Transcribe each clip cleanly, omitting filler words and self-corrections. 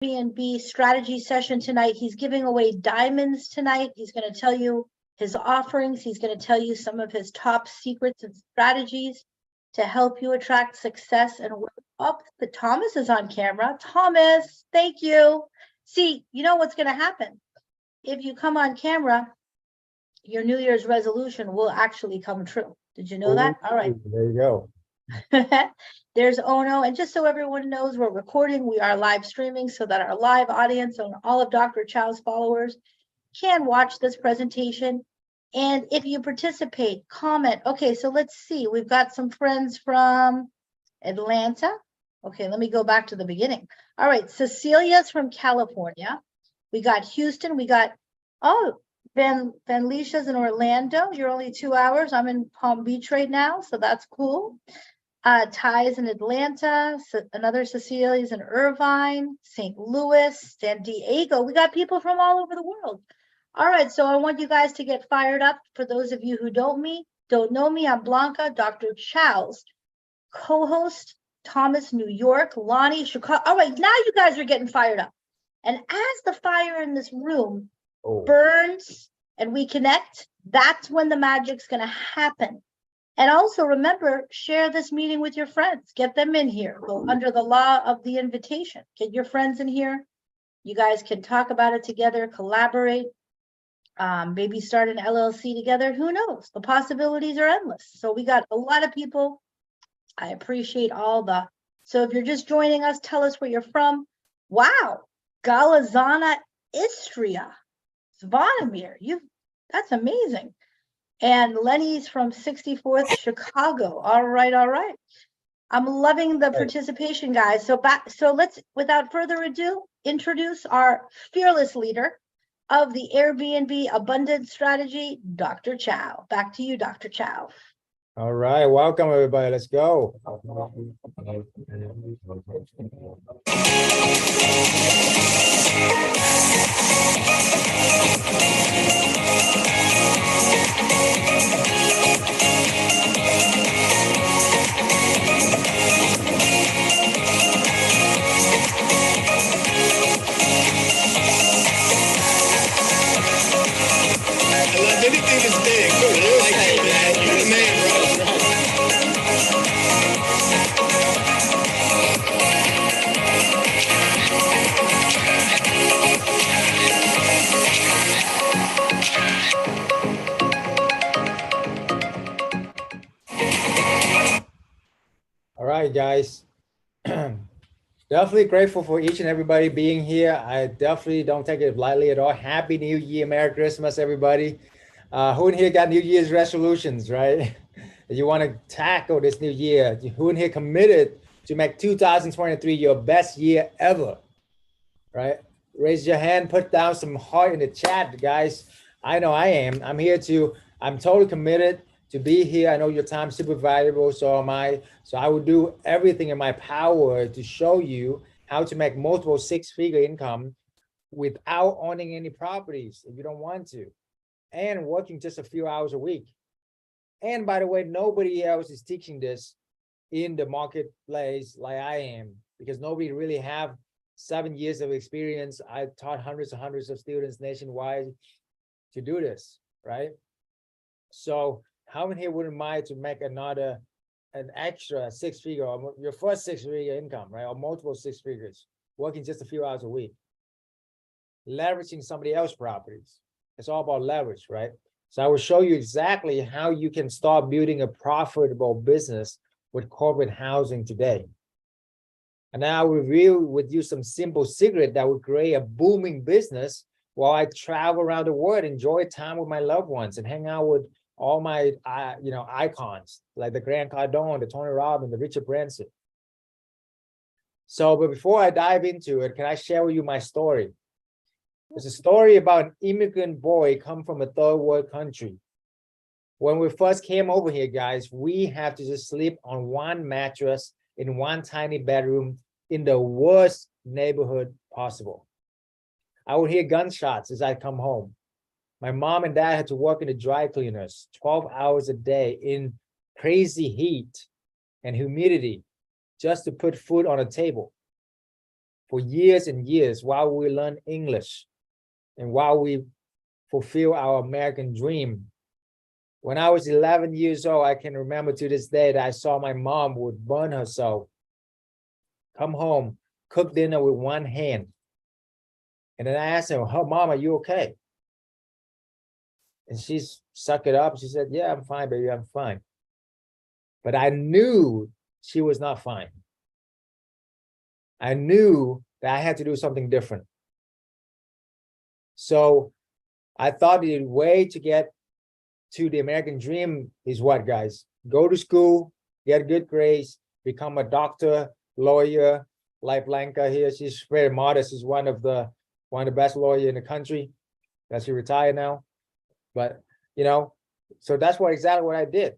Airbnb strategy session tonight. He's giving away diamonds tonight. He's going to tell you his offerings. He's going to tell you some of his top secrets and strategies to help you attract success. And up, the Thomas is on camera. Thomas, thank you. See, you know what's going to happen? If you come on camera, your New Year's resolution will actually come true. Did you know that? All right. There you go. There's Ono. And just so everyone knows, we're recording. We are live streaming so that our live audience and all of Dr. Chau's followers can watch this presentation. And if you participate, comment. Okay, so let's see. We've got some friends from Atlanta. Okay, let me go back to the beginning. All right, Cecilia's from California. We got Houston. We got, Van Licia's in Orlando. You're only 2 hours. I'm in Palm Beach right now, so that's cool. Ty's in Atlanta. Another Cecilia's in Irvine, St. Louis, San Diego. We got people from all over the world. All right, so I want you guys to get fired up. For those of you who don't know me, I'm Blanca, Dr. Chau's co-host, Thomas, New York, Lonnie, Chicago. All right, now you guys are getting fired up. And as the fire in this room burns and we connect, that's when the magic's going to happen. And also remember, share this meeting with your friends. Get them in here. Go under the law of the invitation. Get your friends in here. You guys can talk about it together, collaborate, maybe start an LLC together. Who knows? The possibilities are endless. So we got a lot of people. I appreciate so if you're just joining us, tell us where you're from. Wow. Galazana, Istria. Zvonimir, that's amazing. And Lenny's from 64th Chicago. All right. I'm loving the participation, guys. So let's, without further ado, introduce our fearless leader of the Airbnb abundance strategy, Dr. Chau. Back to you, Dr. Chau. All right, welcome everybody. Let's go. Anything is big. Like, hey, man, you're the man, bro. All right, guys. Definitely grateful for each and everybody being here. I definitely don't take it lightly at all. Happy New Year, Merry Christmas, everybody. Who in here got New Year's resolutions, right? You want to tackle this new year? Who in here committed to make 2023 your best year ever, right? Raise your hand, put down some heart in the chat, guys. I know I am. I'm totally committed to be here. I know your time's super valuable, so am I. So I will do everything in my power to show you how to make multiple six-figure income without owning any properties if you don't want to, and working just a few hours a week. And by the way, nobody else is teaching this in the marketplace like I am, because nobody really have 7 years of experience. I taught hundreds and hundreds of students nationwide to do this, right? So how many here wouldn't mind to make an extra six-figure, or your first six-figure income, right? Or multiple six figures, working just a few hours a week, leveraging somebody else's properties. It's all about leverage, right? So I will show you exactly how you can start building a profitable business with corporate housing today. And then I will reveal with you some simple secret that will create a booming business while I travel around the world, enjoy time with my loved ones, and hang out with all my icons like the Grant Cardone, the Tony Robbins, the Richard Branson. So, but before I dive into it, can I share with you my story? It's a story about an immigrant boy come from a third world country. When we first came over here, guys, we had to just sleep on one mattress in one tiny bedroom in the worst neighborhood possible. I would hear gunshots as I come home. My mom and dad had to work in the dry cleaners 12 hours a day in crazy heat and humidity just to put food on a table. for years and years while we learn English and while we fulfill our American dream. When I was 11 years old, I can remember to this day that I saw my mom would burn herself, come home, cook dinner with one hand. And then I asked her, "Oh, Mom, are you okay?" And she sucked it up. She said, "Yeah, I'm fine, baby, I'm fine." But I knew she was not fine. I knew that I had to do something different. So I thought the way to get to the American dream is what, guys? Go to school, get good grades, become a doctor, lawyer, like Blanca here. She's very modest. She's one of the best lawyers in the country. That she retired now. But you know, so that's exactly what I did.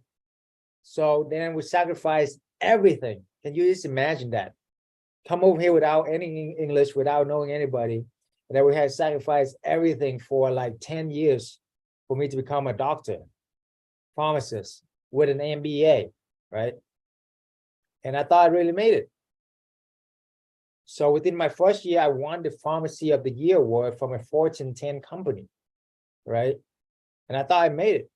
So then we sacrificed everything. Can you just imagine that? Come over here without any English, without knowing anybody. And then we had sacrificed everything for like 10 years for me to become a doctor, pharmacist with an MBA, right? And I thought I really made it. So within my first year, I won the Pharmacy of the Year award from a Fortune 10 company, right? And I thought I made it.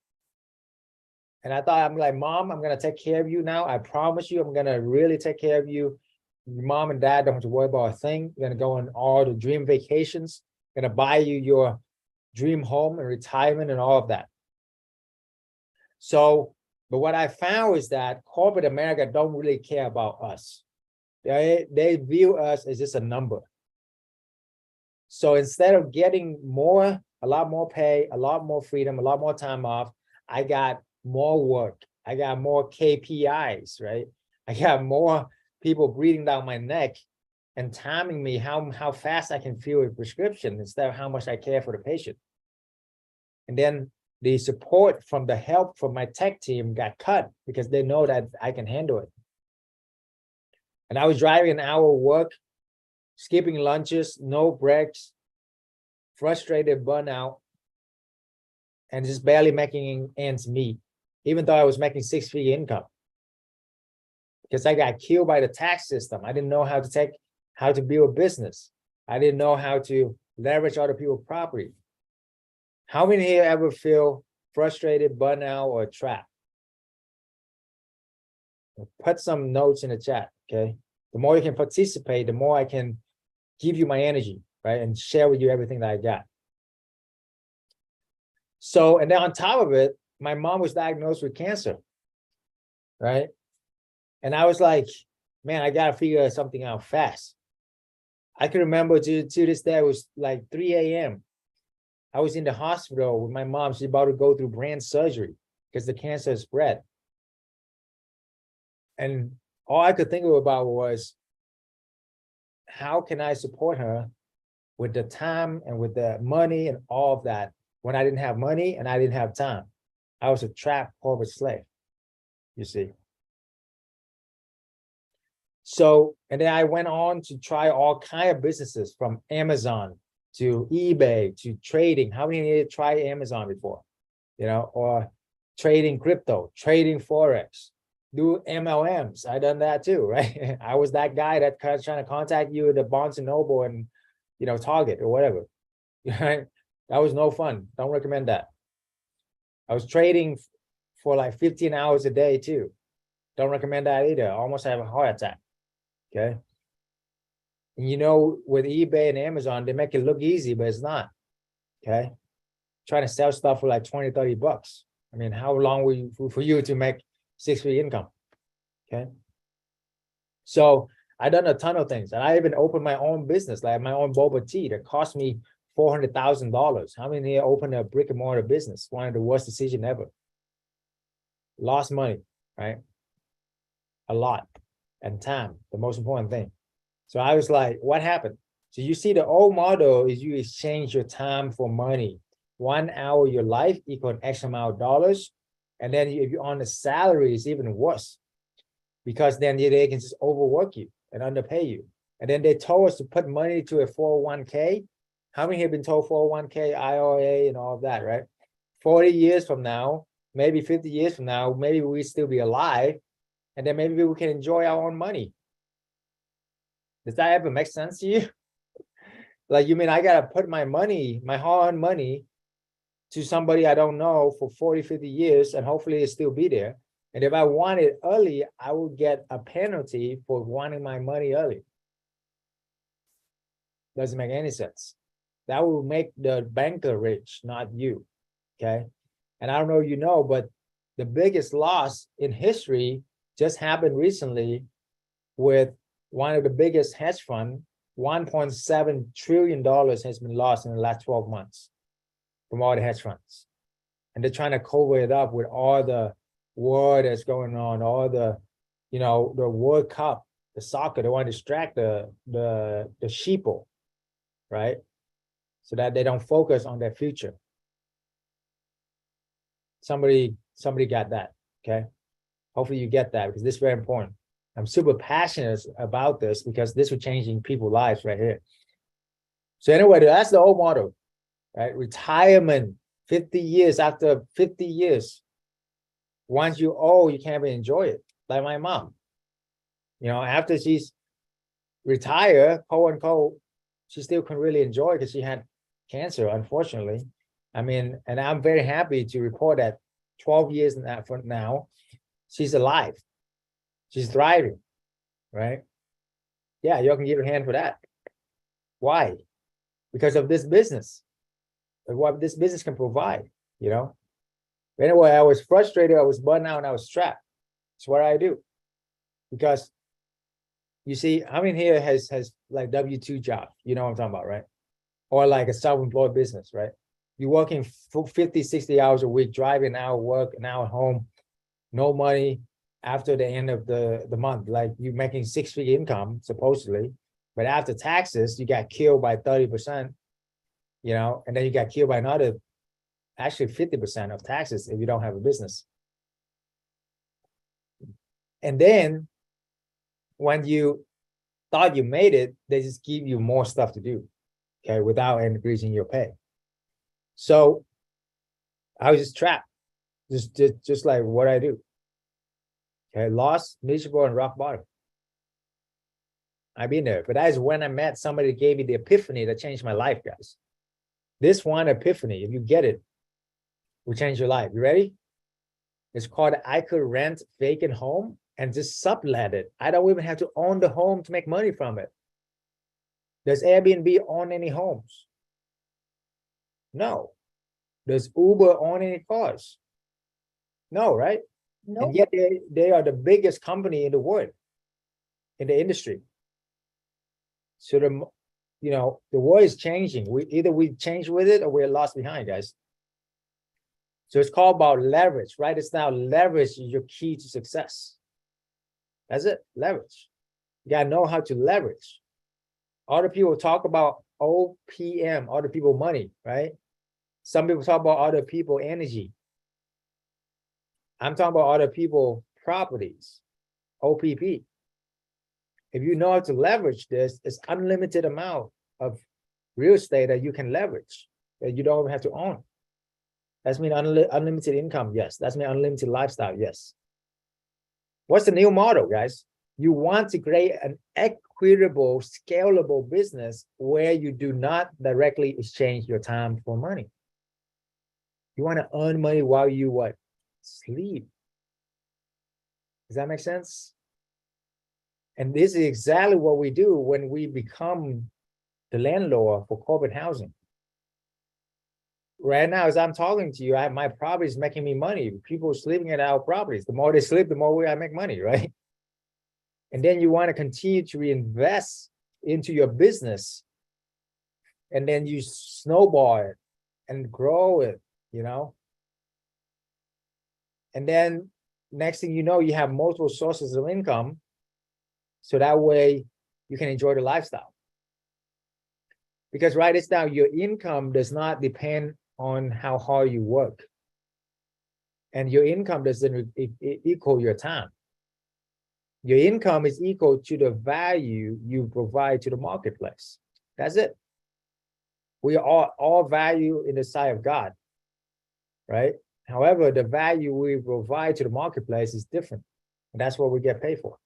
And I thought, I'm like, Mom, I'm going to take care of you now. I promise you, I'm going to really take care of you. Your mom and dad don't have to worry about a thing. You're going to go on all the dream vacations. I'm going to buy you your dream home and retirement and all of that. So, but what I found is that corporate America don't really care about us. They view us as just a number. So instead of getting more, a lot more pay, a lot more freedom, a lot more time off, I got more work. I got more KPIs, right? I got more people breathing down my neck and timing me how fast I can fill a prescription instead of how much I care for the patient. And then the support from the help from my tech team got cut because they know that I can handle it. And I was driving an hour work, skipping lunches, no breaks, frustrated, burnout, and just barely making ends meet, even though I was making six-figure income. Because I got killed by the tax system. I didn't know how to build a business. I didn't know how to leverage other people's property. How many here ever feel frustrated, burnout, or trapped? Put some notes in the chat, okay? The more you can participate, the more I can give you my energy, right? And share with you everything that I got. So, and then on top of it, my mom was diagnosed with cancer, right? And I was like, man, I got to figure something out fast. I can remember to this day, it was like 3 a.m. I was in the hospital with my mom. She's about to go through brain surgery because the cancer has spread. And all I could think about was, how can I support her with the time and with the money and all of that when I didn't have money and I didn't have time? I was a trapped corporate slave, you see. So, and then I went on to try all kinds of businesses, from Amazon to eBay to trading. How many of you tried Amazon before? You know, or trading crypto, trading Forex, do MLMs. I done that too, right? I was that guy that trying to contact you at the Barnes and Noble and, you know, Target or whatever. Right? That was no fun. Don't recommend that. I was trading for like 15 hours a day too. Don't recommend that either. I almost have a heart attack. Okay. And you know, with eBay and Amazon, they make it look easy, but it's not. Okay. Trying to sell stuff for like 20, 30 bucks. I mean, how long will you, for you to make six-figure income? Okay. So I done a ton of things, and I even opened my own business, like my own boba tea that cost me $400,000. How many here opened a brick and mortar business? One of the worst decisions ever. Lost money, right? A lot. And time, the most important thing. So I was like, what happened? So you see, the old model is you exchange your time for money. 1 hour of your life equals X amount of dollars. And then if you're on a salary, it's even worse, because then they can just overwork you and underpay you. And then they told us to put money to a 401k. How many have been told 401k, IRA, and all of that, right? 40 years from now, maybe 50 years from now, maybe we still be alive. And then maybe we can enjoy our own money. Does that ever make sense to you? Like, you mean I gotta put my money, my hard-earned money to somebody I don't know for 40, 50 years, and hopefully it'll still be there. And if I want it early, I will get a penalty for wanting my money early. Doesn't make any sense. That will make the banker rich, not you. Okay. And I don't know, you know, but the biggest loss in history just happened recently with one of the biggest hedge fund. $1.7 trillion has been lost in the last 12 months from all the hedge funds. And they're trying to cover it up with all the war that's going on, all the, you know, the World Cup, the soccer. They want to distract the sheeple, right? So that they don't focus on their future. Somebody got that, okay? Hopefully you get that, because this is very important. I'm super passionate about this because this is changing people's lives right here. So anyway, that's the old model, right? Retirement, 50 years, after 50 years, once you're old, you can't even enjoy it. Like my mom, you know, after she's retired, quote unquote, she still couldn't really enjoy it because she had cancer, unfortunately. I mean, and I'm very happy to report that 12 years from now, she's alive. She's thriving, right? Yeah, you can give a hand for that. Why? Because of this business, of what this business can provide, you know? Anyway, I was frustrated, I was burned out, and I was trapped. It's what I do. Because you see, how many here has like W-2 job? You know what I'm talking about, right? Or like a self-employed business, right? You're working 50, 60 hours a week, driving an hour work, an hour home, no money after the end of the month. Like, you're making 6-figure income, supposedly, but after taxes, you got killed by 30%, you know, and then you got killed by another, actually 50% of taxes if you don't have a business. And then when you thought you made it, they just give you more stuff to do, okay, without increasing your pay. So I was just trapped, just like what I do. Okay, lost, miserable, and rock bottom. I've been there, but that is when I met somebody that gave me the epiphany that changed my life, guys. This one epiphany, if you get it, will change your life. You ready? It's called I could rent vacant home and just sublet it. I don't even have to own the home to make money from it. Does Airbnb own any homes? No. Does Uber own any cars? No, right? Nope. And yet they are the biggest company in the world, in the industry. So you know, the world is changing. Either we change with it or we're lost behind, guys. So it's called about leverage, right? It's now leverage is your key to success. That's it, leverage. You gotta know how to leverage. Other people talk about OPM, other people money, right? Some people talk about other people energy. I'm talking about other people properties, OPP. If you know how to leverage this, it's unlimited amount of real estate that you can leverage, that you don't even have to own. That's mean unlimited income, yes. That's mean unlimited lifestyle, yes. What's the new model, guys? You want to create an equitable, scalable business where you do not directly exchange your time for money. You want to earn money while you what? Sleep. Does that make sense? And this is exactly what we do when we become the landlord for corporate housing. Right now, as I'm talking to you, my property is making me money. People are sleeping at our properties. The more they sleep, the more I make money, right? And then you want to continue to reinvest into your business. And then you snowball it and grow it, you know? And then next thing you know, you have multiple sources of income. So that way you can enjoy the lifestyle. Because write this down, your income does not depend on how hard you work. And your income doesn't equal your time. Your income is equal to the value you provide to the marketplace. That's it. We are all value in the sight of God, right? However, the value we provide to the marketplace is different. And that's what we get paid for.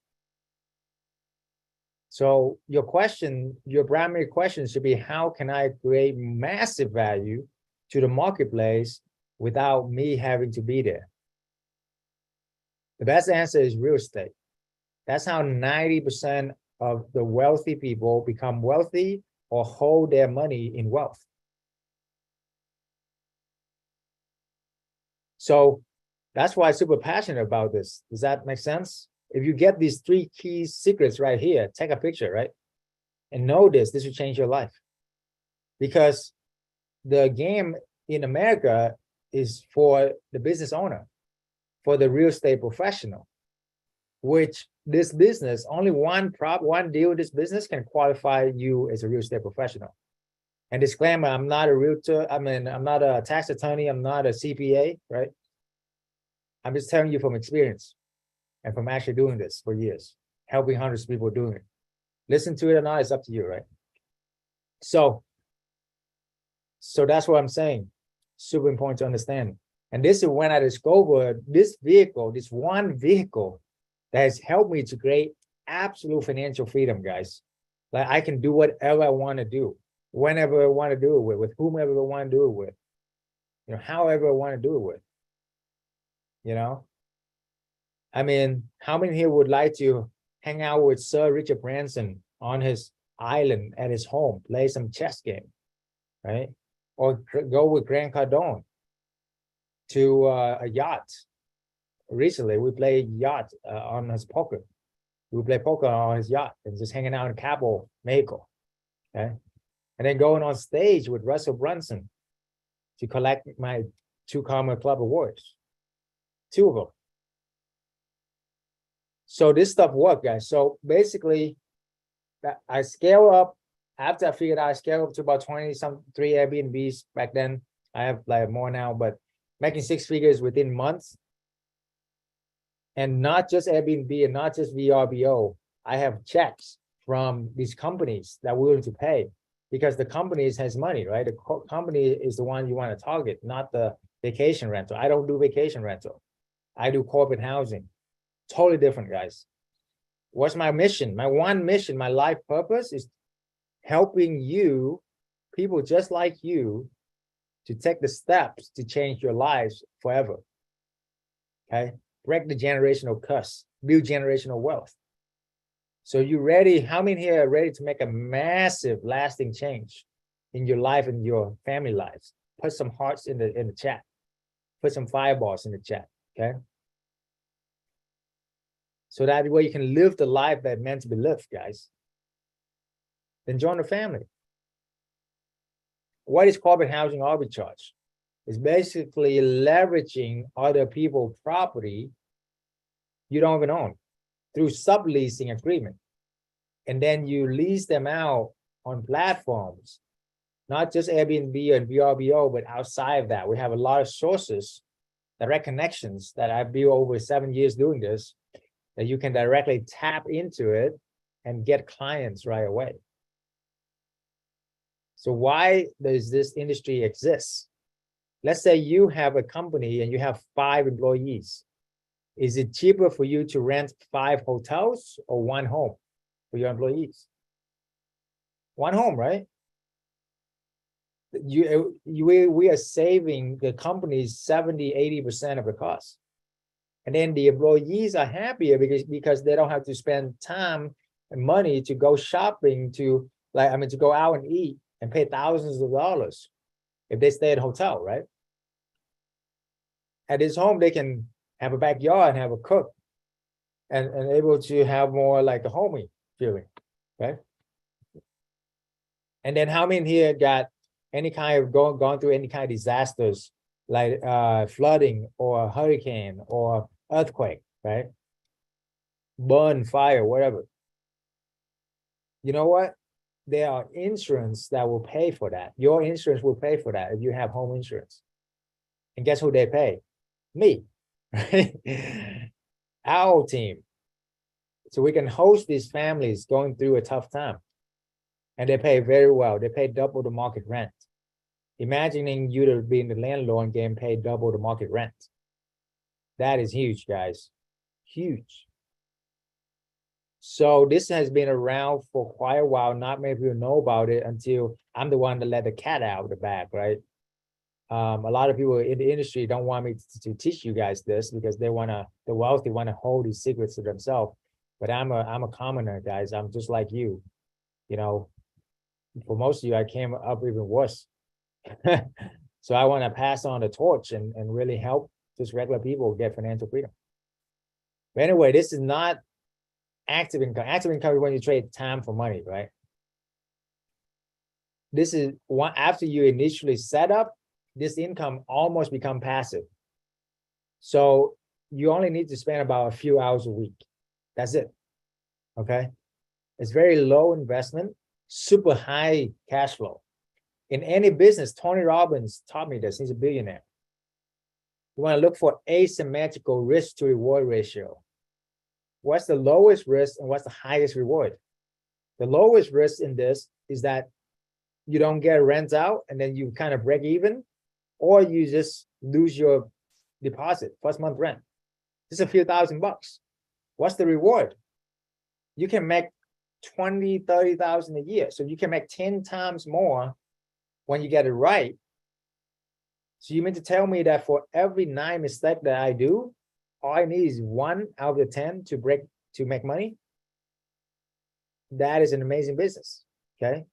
So your question, your primary question should be, how can I create massive value to the marketplace without me having to be there? The best answer is real estate. That's how 90% of the wealthy people become wealthy or hold their money in wealth. So that's why I'm super passionate about this. Does that make sense? If you get these 3 key secrets right here, take a picture, right? And know this will change your life. Because the game in America is for the business owner, for the real estate professional, which this business, only one deal in this business can qualify you as a real estate professional. And disclaimer, I'm not a realtor. I'm not a tax attorney. I'm not a CPA, right? I'm just telling you from experience and from actually doing this for years, helping hundreds of people doing it. Listen to it or not, it's up to you, right? So that's what I'm saying. Super important to understand. And this is when I discovered this vehicle, this one vehicle that has helped me to create absolute financial freedom, guys. Like I can do whatever I want to do, whenever I want to do it with whomever I want to do it with, you know, however I want to do it with, you know. I mean, how many here would like to hang out with Sir Richard Branson on his island at his home, play some chess game, right? Or go with Grant Cardone to a yacht. Recently, we played yacht on his poker. We play poker on his yacht and just hanging out in Cabo, Mexico, okay? And then going on stage with Russell Brunson to collect my 2 Karma Club awards, 2 of them. So this stuff worked, guys. So basically, I scale up. After I figured out, I scale up to about 3 Airbnbs back then. I have like more now, but making 6 figures within months. And not just Airbnb and not just VRBO. I have checks from these companies that are willing to pay, because the companies has money, right? The company is the one you want to target, not the vacation rental. I don't do vacation rental. I do corporate housing. Totally different, guys. What's my mission? My one mission, my life purpose is helping you, people just like you, to take the steps to change your lives forever. Okay? Break the generational curse, build generational wealth. So you ready? How many here are ready to make a massive lasting change in your life and your family lives? Put some hearts in the chat. Put some fireballs in the chat. Okay? So that way you can live the life that meant to be lived, guys. Then join the family. What is corporate housing arbitrage? It's basically leveraging other people's property you don't even own through subleasing agreement. And then you lease them out on platforms, not just Airbnb and VRBO, but outside of that. We have a lot of sources, direct connections that I've built over 7 years doing this, that you can directly tap into it and get clients right away. So why does this industry exist? Let's say you have a company and you have 5 employees. Is it cheaper for you to rent 5 hotels or 1 home for your employees? 1 home, right? We are saving the companies 70–80% of the cost. And then the employees are happier because they don't have to spend time and money to go shopping, to go out and eat and pay thousands of dollars if they stay at a hotel, right? At this home, they can have a backyard and have a cook and able to have more like a homey feeling, right? And then how many here got any kind of gone through any kind of disasters like flooding or hurricane or earthquake, right? Burn, fire, whatever. You know what? There are insurance that will pay for that. Your insurance will pay for that if you have home insurance. And guess who they pay? Me, right? Our team. So we can host these families going through a tough time. And they pay very well. They pay double the market rent. Imagining you to be in the landlord and getting paid double the market rent. That is huge, guys. Huge. So this has been around for quite a while. Not many people know about it until I'm the one that let the cat out of the bag, right? A lot of people in the industry don't want me to teach you guys this because the wealthy want to hold these secrets to themselves. But I'm a commoner, guys. I'm just like you. You know, for most of you, I came up even worse. So I want to pass on the torch and really help just regular people get financial freedom. But anyway, this is not active income. Active income is when you trade time for money, right? This is one after you initially set up, this income almost become passive. So you only need to spend about a few hours a week. That's it. Okay. It's very low investment, super high cash flow. In any business, Tony Robbins taught me this. He's a billionaire. You want to look for asymmetrical risk to reward ratio. What's the lowest risk and what's the highest reward? The lowest risk in this is that you don't get rent out and then you kind of break even, or you just lose your deposit, first month rent. Just a few $1,000s. What's the reward? You can make 20, 30,000 a year. So you can make 10 times more when you get it right. So you mean to tell me that for every 9 mistakes that I do, all I need is 1 out of the 10 to make money? That is an amazing business, okay?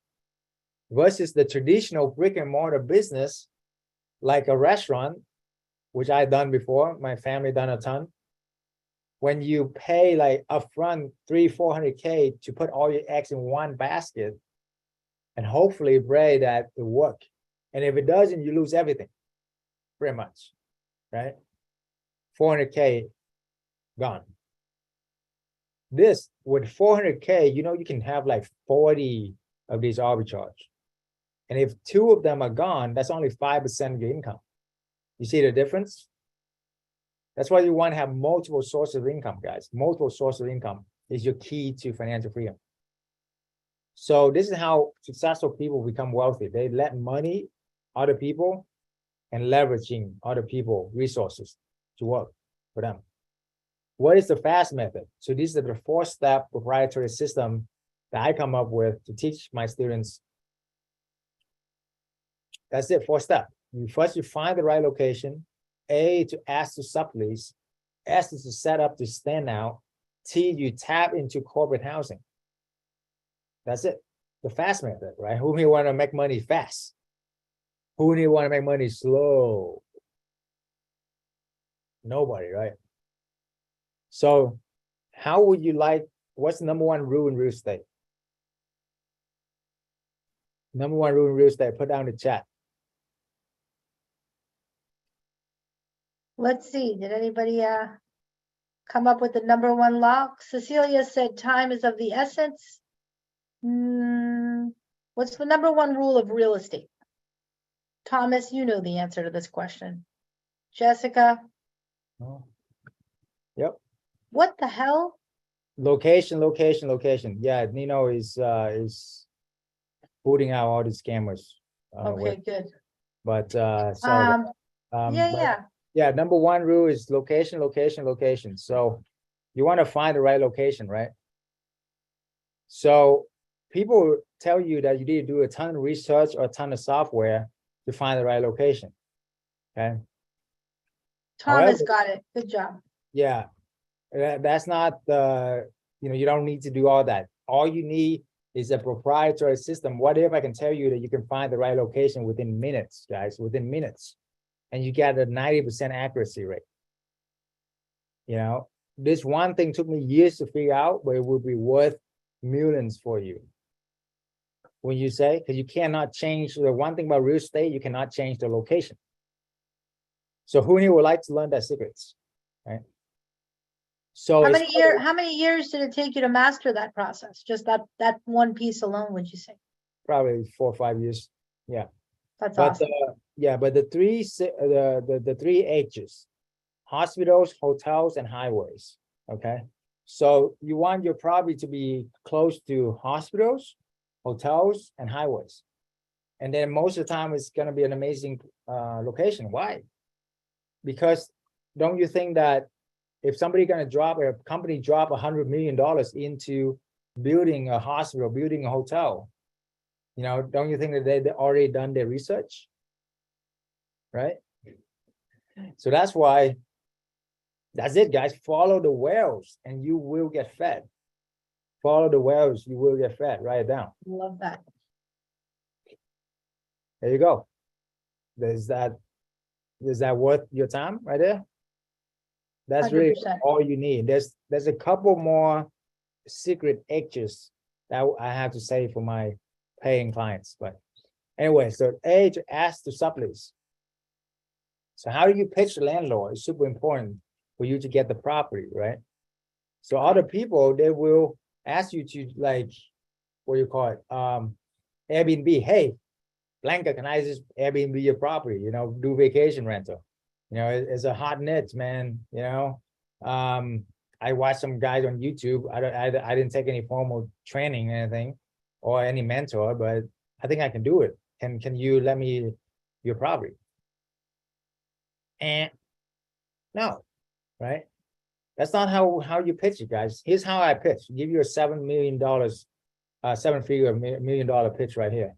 Versus the traditional brick and mortar business, like a restaurant, which I've done before, my family done a ton. When you pay like upfront 300-400K to put all your eggs in one basket and hopefully pray that it work. And if it doesn't, you lose everything, pretty much, right? 400K gone. This with 400K, you know, you can have like 40 of these arbitrage. And if 2 of them are gone, that's only 5% of your income. You see the difference? That's why you want to have multiple sources of income, guys. Multiple sources of income is your key to financial freedom. So this is how successful people become wealthy. They let money, other people, and leveraging other people resources to work for them. What is the fast method? So these are the 4-step proprietary system that I come up with to teach my students. That's it, 4-step. First, you find the right location. A, to ask to sublease. S is to set up to stand out. T, you tap into corporate housing. That's it. The fast method, right? Who may want to make money fast? Who may want to make money slow? Nobody, right? So how would you like, what's the number 1 rule in real estate? Number 1 rule in real estate, put down the chat. Let's see, did anybody come up with the number 1 law? Cecilia said time is of the essence. What's the number 1 rule of real estate? Thomas, you know the answer to this question. Jessica? Oh. Yep. What the hell? Location, location, location. Yeah, Nino is booting out all these scammers. Okay, good. But Yeah. Number 1 rule is location, location, location. So you want to find the right location, right? So people tell you that you need to do a ton of research or a ton of software to find the right location. Okay. Thomas got it. Good job. Yeah. That's not the, you don't need to do all that. All you need is a proprietary system. What if I can tell you that you can find the right location within minutes, guys, within minutes, and you get a 90% accuracy rate? This one thing took me years to figure out, but it will be worth millions for you. When you say, because you cannot change the one thing about real estate, you cannot change the location. So who here would like to learn that secrets, right? So how many years did it take you to master that process? Just that one piece alone, would you say? Probably 4 or 5 years. Yeah. That's awesome. But the 3 H's: hospitals, hotels, and highways. Okay. So you want your property to be close to hospitals, hotels, and highways. And then most of the time it's going to be an amazing location. Why? Because don't you think that if somebody gonna drop a company drop $100 million into building a hospital, building a hotel, you know, don't you think that they already done their research, right? So that's why, that's it, guys. Follow the whales and you will get fed. Follow the whales, you will get fed. Write it down. Love that. There you go. Is that worth your time right there? That's really 100%. all you need. There's a couple more secret extras that I have to say for my paying clients. But anyway, so A, to ask to sublease. So how do you pitch the landlord? It's super important for you to get the property, right? So other people, they will ask you to, like, what do you call it? Airbnb. Hey, Blanca, can I just Airbnb your property? You know, do vacation rental. You know, it's a hot niche, man. You know, I watched some guys on YouTube. I didn't take any formal training, anything, or any mentor, but I think I can do it. Can you let me your property? And no, right? That's not how you pitch it, guys. Here's how I pitch. Give you a $7 million, $7-figure $1 million pitch right here.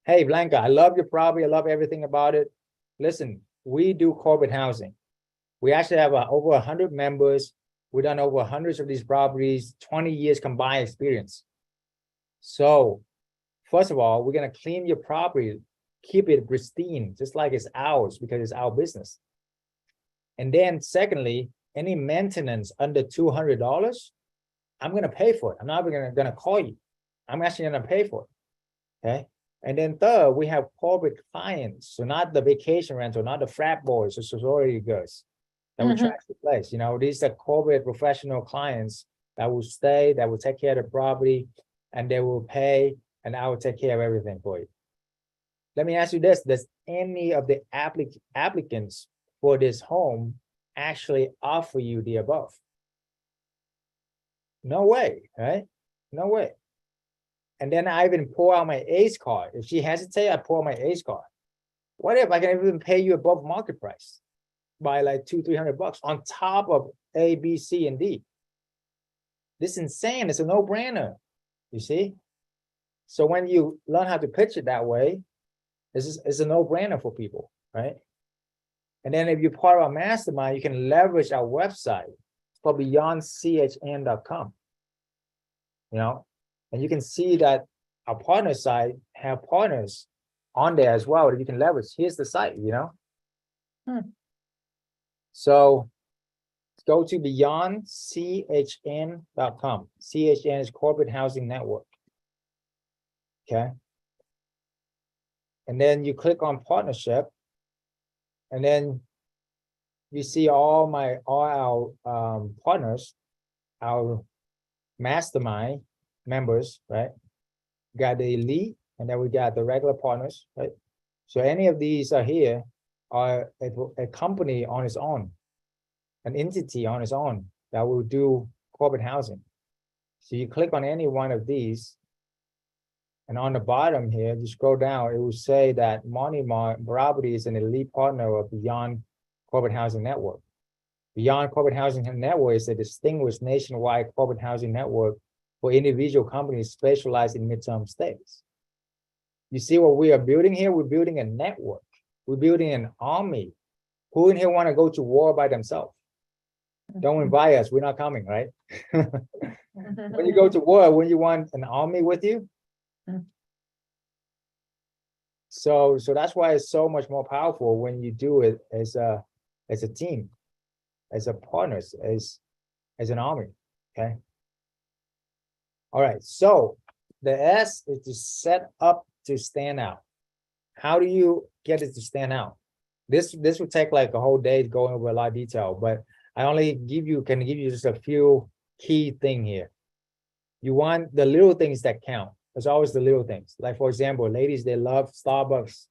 Hey, Blanca, I love your property. I love everything about it. Listen, we do corporate housing. We actually have over 100 members. We've done over hundreds of these properties, 20 years combined experience. So first of all, we're going to clean your property, keep it pristine, just like it's ours, because it's our business. And then secondly, any maintenance under $200, I'm going to pay for it. I'm not going to call you. I'm actually going to pay for it. Okay. And then third, we have corporate clients. So not the vacation rental, not the frat boys or sorority girls that we try to replace. You know, these are corporate professional clients that will stay, that will take care of the property, and they will pay, and I will take care of everything for you. Let me ask you this. Does any of the applicants for this home actually offer you the above? No way, right? No way. And then I even pull out my ACE card. If she hesitates, I pull my ACE card. What if I can even pay you above market price by like $200-300 on top of A, B, C, and D? This is insane. It's a no-brainer. You see? So when you learn how to pitch it that way, it's a no-brainer for people, right? And then if you're part of our mastermind, you can leverage our website for beyondchn.com. You know, and you can see that our partner side have partners on there as well that you can leverage. Here's the site, you know. So go to beyondchn.com. CHN is Corporate Housing Network. Okay. And then you click on partnership, and then you see all our partners, our mastermind members, right? We got the elite, and then we got the regular partners, right? So any of these are here are a company on its own, an entity on its own that will do corporate housing. So you click on any one of these, and on the bottom here, you scroll down, it will say that Moneymart Property is an elite partner of Beyond Corporate Housing Network. Beyond Corporate Housing Network is a distinguished nationwide corporate housing network for individual companies specialized in midterm stays. You see what we are building here? We're building a network. We're building an army. Who in here want to go to war by themselves? Don't invite us. We're not coming, right? When you go to war, when you want an army with you. So that's why it's so much more powerful when you do it as a team, as a partners, as an army. Okay. All right. So the S is to set up to stand out. How do you get it to stand out? This would take like a whole day going over a lot of detail, but I only can give you just a few key things here. You want the little things that count. There's always the little things. Like, for example, ladies, they love Starbucks.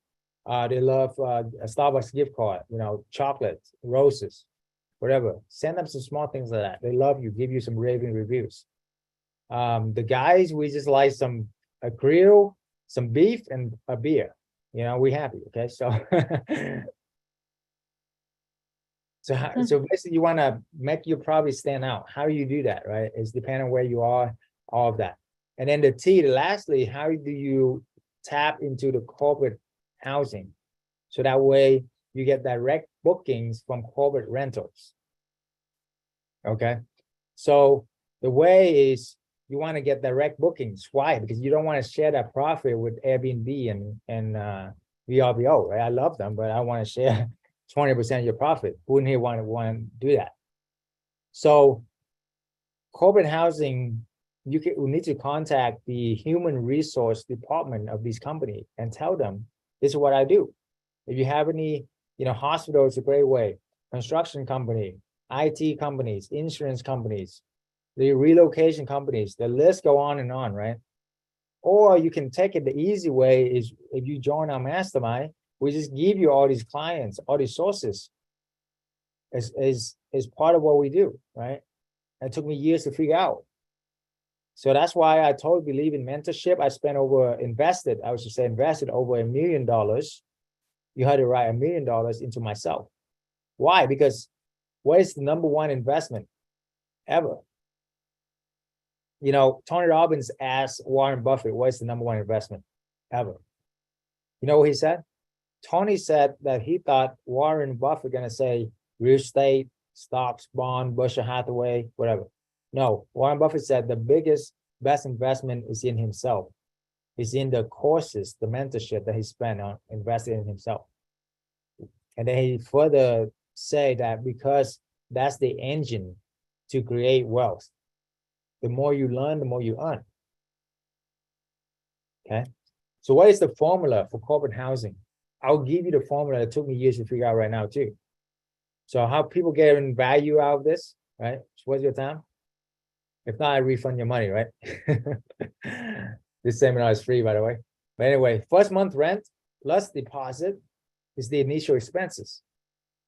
They love a Starbucks gift card, you know, chocolate, roses, whatever. Send them some small things like that. They love you, give you some raving reviews. The guys, we just like a grill, some beef, and a beer. You know, we happy, okay? So So, so basically you want to make your property stand out. How do you do that, right? It's depending on where you are, all of that. And then the T, lastly, how do you tap into the corporate housing? So that way you get direct bookings from corporate rentals. Okay. So the way is you want to get direct bookings. Why? Because you don't want to share that profit with Airbnb and VRBO, right? I love them, but I want to share 20% of your profit. Who in here want to do that? So corporate housing, you need to contact the human resource department of these companies and tell them, this is what I do. If you have any, hospital is a great way, construction company, IT companies, insurance companies, the relocation companies, the list go on and on, right? Or you can take it the easy way is if you join our mastermind, we just give you all these clients, all these sources as part of what we do, right? It took me years to figure out. So that's why I totally believe in mentorship. I invested over $1 million. You heard it right, $1 million into myself. Why? Because what is the number one investment ever? Tony Robbins asked Warren Buffett, what is the number one investment ever? You know what he said? Tony said that he thought Warren Buffett gonna say real estate, stocks, bond, Berkshire Hathaway, whatever. No, Warren Buffett said the best investment is in himself. It's in the courses, the mentorship that he spent on investing in himself. And then he further say that because that's the engine to create wealth. The more you learn, the more you earn. Okay. So what is the formula for corporate housing? I'll give you the formula that took me years to figure out right now too. So how people get value out of this, right? It's worth your time. If not, I refund your money, right? This seminar is free, by the way. But anyway, first month rent plus deposit is the initial expenses.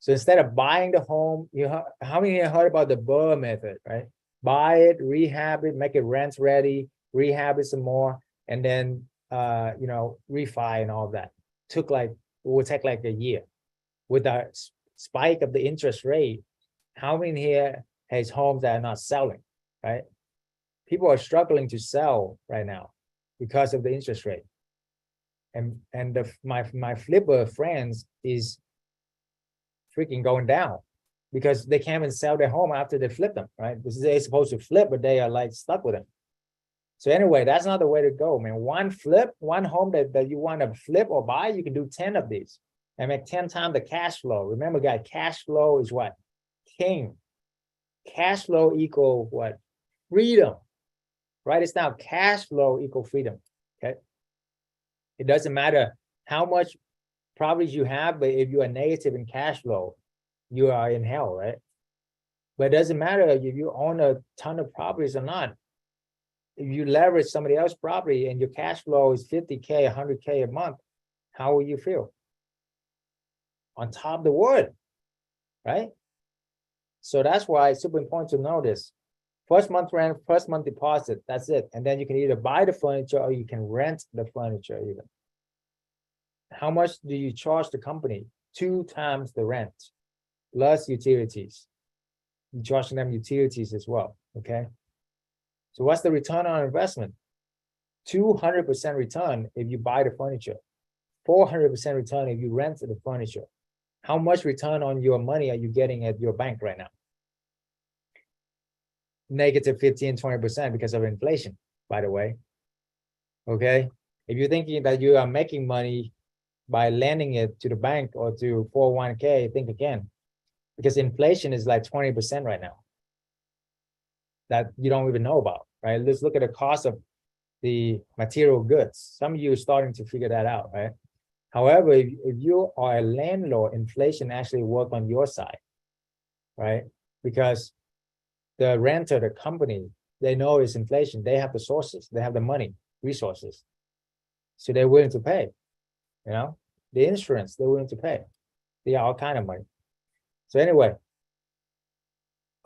So instead of buying the home, how many of you heard about the BRRRR method, right? Buy it, rehab it, make it rent ready, rehab it some more, and then refi and all of that. It will take like a year. With the spike of the interest rate, how many here has homes that are not selling, right? People are struggling to sell right now because of the interest rate. And my flipper friends is freaking going down because they can't even sell their home after they flip them, right? They're supposed to flip, but they are like stuck with them. So anyway, that's not the way to go, man. One home that you want to flip or buy, you can do 10 of these and make 10 times the cash flow. Remember, guys, cash flow is what? King. Cash flow equal what? Freedom. Write this down. Cash flow equal freedom. Okay. It doesn't matter how much properties you have, but if you are negative in cash flow, you are in hell, right? But it doesn't matter if you own a ton of properties or not. If you leverage somebody else's property and your cash flow is 50K, 100K a month, how will you feel? On top of the world, right? So that's why it's super important to know this. First month rent, first month deposit, that's it. And then you can either buy the furniture or you can rent the furniture even. How much do you charge the company? 2 times the rent, plus utilities. You're charging them utilities as well, okay? So what's the return on investment? 200% return if you buy the furniture. 400% return if you rent the furniture. How much return on your money are you getting at your bank right now? Negative 15, 20% because of inflation, by the way. Okay. If you're thinking that you are making money by lending it to the bank or to 401k, think again, because inflation is like 20% right now that you don't even know about, right? Let's look at the cost of the material goods. Some of you are starting to figure that out, right? However, if you are a landlord, inflation actually work on your side, right? Because the renter, the company, they know it's inflation. They have the sources, they have the money, resources. So they're willing to pay, the insurance, they're willing to pay. They are all kind of money. So anyway,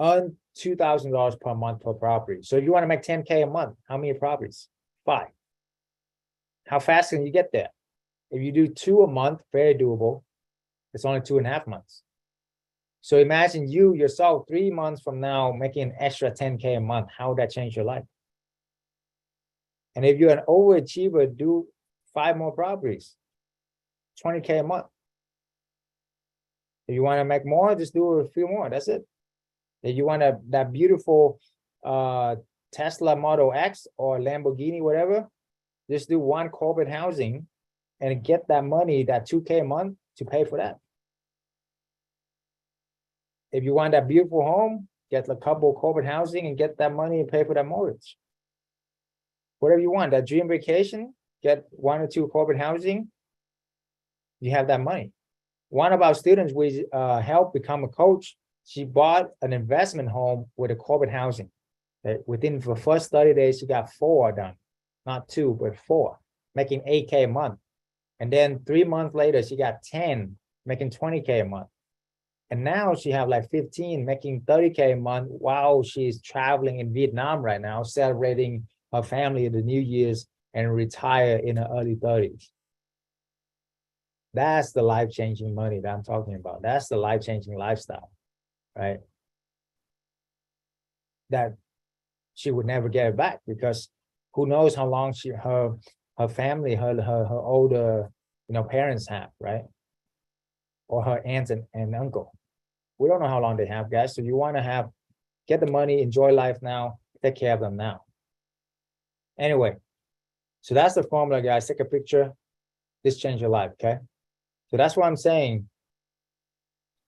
earn $2,000 per month per property. So if you want to make 10K a month, how many properties? 5. How fast can you get there? If you do 2 a month, very doable. It's only 2.5 months. So imagine you yourself 3 months from now making an extra 10K a month. How would that change your life? And if you're an overachiever, do 5 more properties, 20K a month. If you want to make more, just do a few more. That's it. If you want that beautiful Tesla Model X or Lamborghini, whatever, just do 1 corporate housing and get that money, that 2K a month, to pay for that. If you want that beautiful home, get a couple of corporate housing and get that money and pay for that mortgage. Whatever you want, that dream vacation, get 1 or 2 corporate housing, you have that money. One of our students we helped become a coach, she bought an investment home with a corporate housing. Within the first 30 days, she got 4 done. Not 2, but 4, making 8K a month. And then 3 months later, she got 10, making 20K a month. And now she have like 15, making 30K a month while she's traveling in Vietnam right now, celebrating her family the New Year's and retire in her early 30s. That's the life-changing money that I'm talking about. That's the life-changing lifestyle, right? That she would never get it back, because who knows how long her family, her older, parents have, right? Or her aunts and uncle. We don't know how long they have, guys. So you want to get the money, enjoy life now, take care of them now. Anyway, so that's the formula, guys. Take a picture. This changed your life, okay? So that's what I'm saying.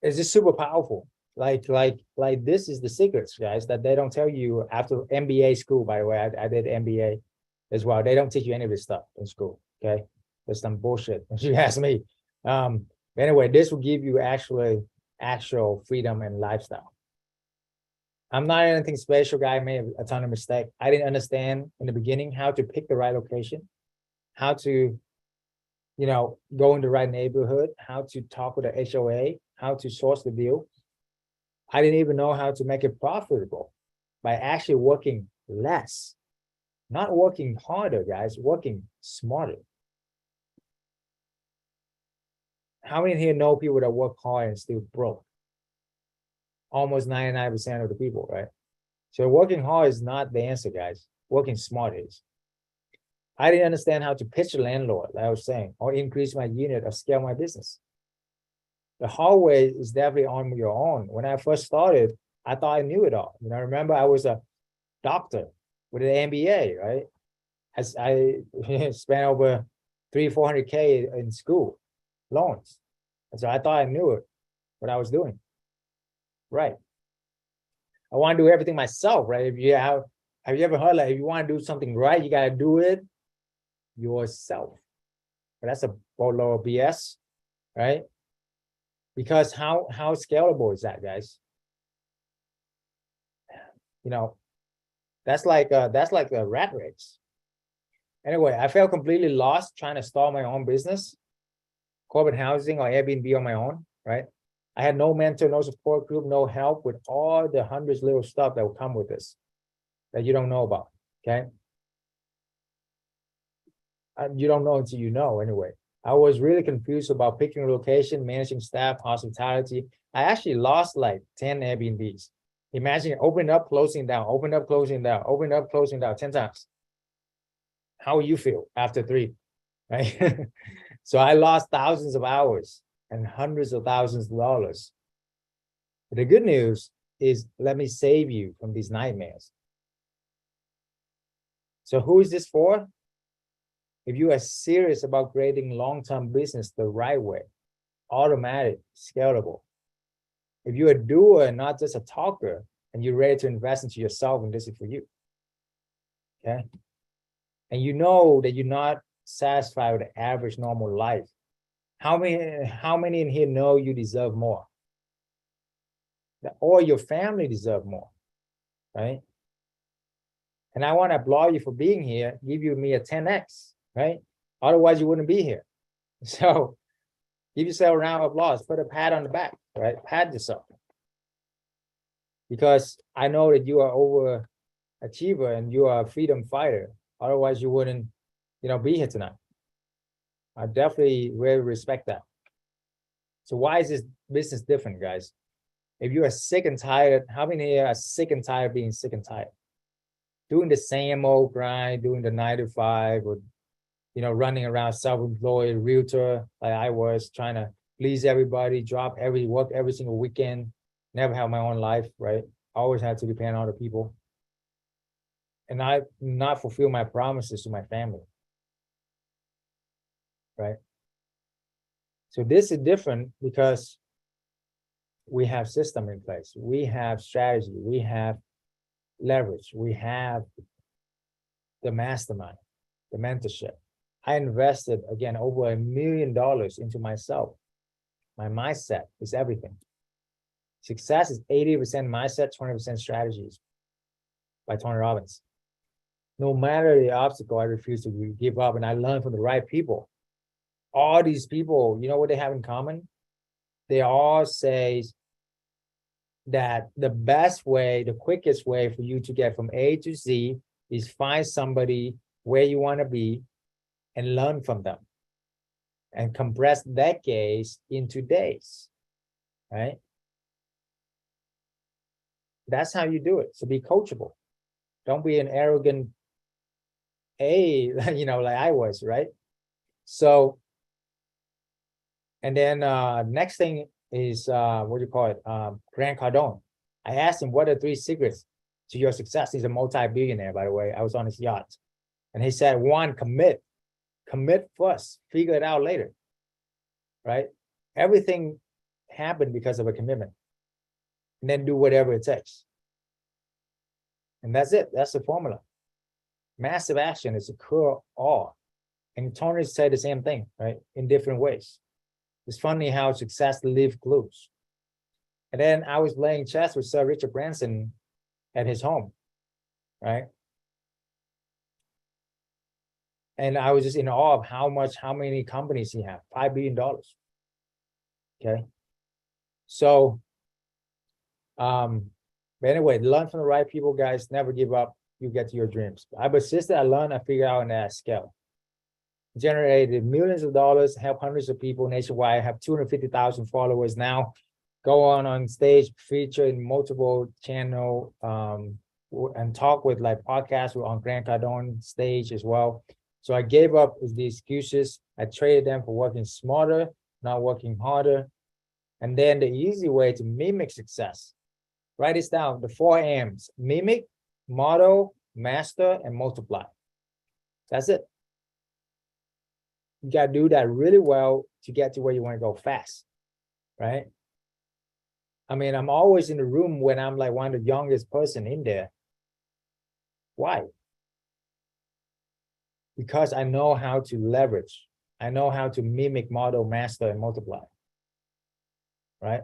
It's just super powerful. Like this is the secrets, guys, that they don't tell you after MBA school. By the way, I did MBA as well. They don't teach you any of this stuff in school, okay? There's some bullshit, if you ask me. Anyway, this will give you actual freedom and lifestyle. I'm not anything special, guy. I made a ton of mistakes. I didn't understand in the beginning how to pick the right location, how to, go in the right neighborhood, how to talk with the HOA, how to source the deal. I didn't even know how to make it profitable by actually working less, not working harder, guys, working smarter. How many here know people that work hard and still broke? Almost 99% of the people, right? So working hard is not the answer, guys. Working smart is. I didn't understand how to pitch a landlord, like I was saying, or increase my unit or scale my business. The hard way is definitely on your own. When I first started, I thought I knew it all. Remember I was a doctor with an MBA, right? As I spent over 300-400K in school loans. And so I thought I knew it, what I was doing. Right. I want to do everything myself, right? Have you ever heard, like, if you want to do something right, you got to do it yourself. But that's a boatload of BS, right? Because how scalable is that, guys? That's like a rat race. Anyway, I felt completely lost trying to start my own business, corporate housing or Airbnb on my own, right? I had no mentor, no support group, no help with all the hundreds of little stuff that will come with this that you don't know about, okay? You don't know until you know, anyway. I was really confused about picking a location, managing staff, hospitality. I actually lost like 10 Airbnbs. Imagine open up, closing down, open up, closing down, open up, closing down 10 times. How will you feel after 3, right? So I lost thousands of hours and hundreds of thousands of dollars. But the good news is, let me save you from these nightmares. So who is this for? If you are serious about creating long-term business the right way, automatic, scalable. If you're a doer and not just a talker, and you're ready to invest into yourself, and this is for you. Okay? And you know that you're not satisfied with the average normal life. How many in here know you deserve more? That all your family deserve more, right? And I want to applaud you for being here, give you me a 10x, right? Otherwise, you wouldn't be here. So give yourself a round of applause, put a pat on the back, right? Pat yourself. Because I know that you are overachiever and you are a freedom fighter. Otherwise, you wouldn't, be here tonight. I definitely really respect that. So why is this business different, guys? If you are sick and tired, how many here are sick and tired of being sick and tired? Doing the same old grind, doing the 9 to 5, or running around self-employed realtor like I was, trying to please everybody, work every single weekend, never have my own life, right? Always had to depend on other people. And I not fulfill my promises to my family, right? So this is different because we have system in place. We have strategy. We have leverage. We have the mastermind, the mentorship. I invested, again, over $1 million into myself. My mindset is everything. Success is 80% mindset, 20% strategies by Tony Robbins. No matter the obstacle, I refuse to give up, and I learn from the right people. All these people, you know what they have in common? They all say that the best way, the quickest way for you to get from A to Z is find somebody where you want to be and learn from them and compress decades into days, right? That's how you do it. So be coachable. Don't be an arrogant like I was, right? So, and then next thing is what do you call it? Grant Cardone. I asked him, what are 3 secrets to your success? He's a multi-billionaire, by the way. I was on his yacht. And he said, 1, commit. Commit first, figure it out later, right? Everything happened because of a commitment. And then do whatever it takes. And that's it. That's the formula. Massive action is a cure all. And Tony said the same thing, right? In different ways. It's funny how success leaves clues. And then I was playing chess with Sir Richard Branson at his home, right? And I was just in awe of how many companies he had, $5 billion. Okay. So, but anyway, learn from the right people, guys. Never give up. You get to your dreams. I persisted, I learned, I figured out, and I scale. Generated millions of dollars, help hundreds of people nationwide, have 250,000 followers now. Go on stage, feature in multiple channel, and talk with like podcasts on Grant Cardone stage as well. So I gave up the excuses. I traded them for working smarter, not working harder. And then the easy way to mimic success. Write this down, the 4 M's: mimic, model, master, and multiply. That's it. You got to do that really well to get to where you want to go fast, right? I mean, I'm always in the room when I'm like one of the youngest person in there. Why? Because I know how to leverage. I know how to mimic, model, master, and multiply, right?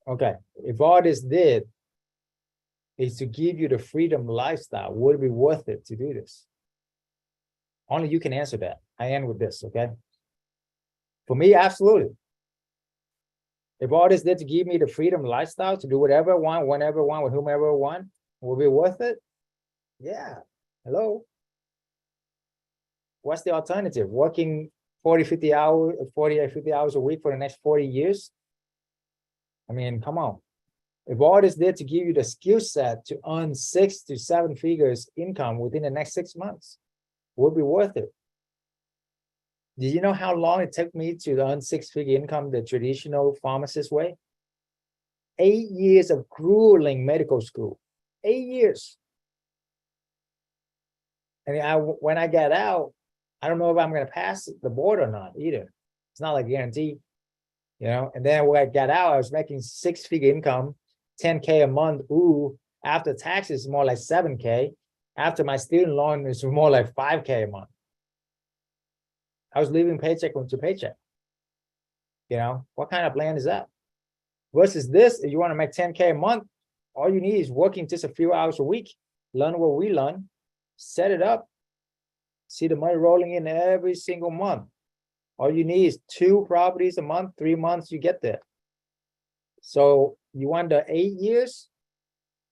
Okay, if all this did is to give you the freedom lifestyle, would it be worth it to do this? Only you can answer that. I end with this, okay? For me, absolutely. If all this did to give me the freedom lifestyle to do whatever I want, whenever I want, with whomever I want, will it be worth it? Yeah. Hello? What's the alternative? Working 50 hours a week for the next 40 years? I mean, come on. If all this did to give you the skill set to earn 6 to 7 figures income within the next 6 months, would it be worth it? Did you know how long it took me to earn 6-figure income the traditional pharmacist way? 8 years of grueling medical school. 8 years. And when I got out, I don't know if I'm going to pass the board or not either. It's not like a guarantee, you know. And then when I got out, I was making 6-figure income, 10K a month. Ooh, after taxes, more like 7K. After my student loan, it's more like 5K a month. I was living paycheck to paycheck. You know, what kind of plan is that? Versus this, if you want to make 10K a month, all you need is working just a few hours a week, learn what we learn, set it up, see the money rolling in every single month. All you need is 2 properties a month, 3 months, you get there. So you want the 8 years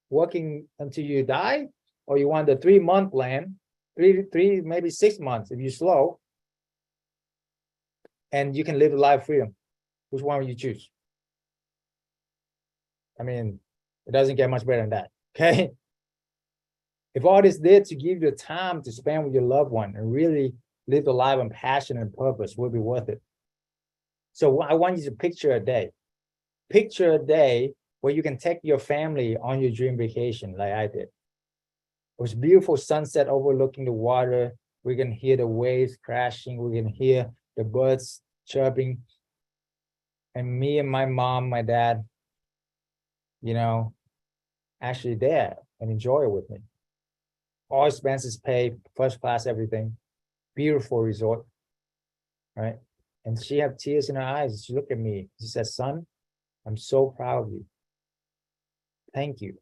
working until you die, or you want the 3-month plan, three, maybe 6 months if you're slow, and you can live a life of freedom. Which one will you choose? I mean, it doesn't get much better than that, okay? If all this did to give you the time to spend with your loved one and really live the life and passion and purpose, would be worth it. So I want you to picture a day. Picture a day where you can take your family on your dream vacation like I did. It was beautiful sunset overlooking the water. We can hear the waves crashing. We can hear the birds chirping. And me and my mom, my dad, you know, actually there and enjoy it with me. All expenses paid, first class, everything. Beautiful resort, right? And she had tears in her eyes. She looked at me. She said, son, I'm so proud of you. Thank you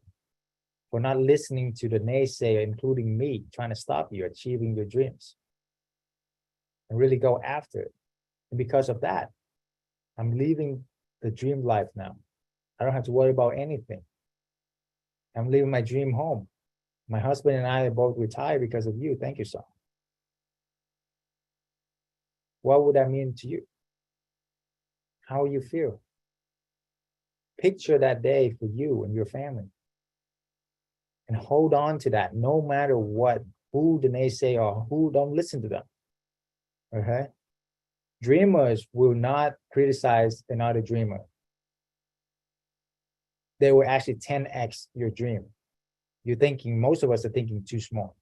for not listening to the naysayer, including me, trying to stop you achieving your dreams and really go after it. And because of that, I'm living the dream life now. I don't have to worry about anything. I'm living my dream home. My husband and I are both retired because of you. Thank you, son. What would that mean to you? How you feel? Picture that day for you and your family. And hold on to that no matter what, who the naysayer or who, don't listen to them. Okay? Dreamers will not criticize another dreamer. They will actually 10x your dream. You're thinking, most of us are thinking too small.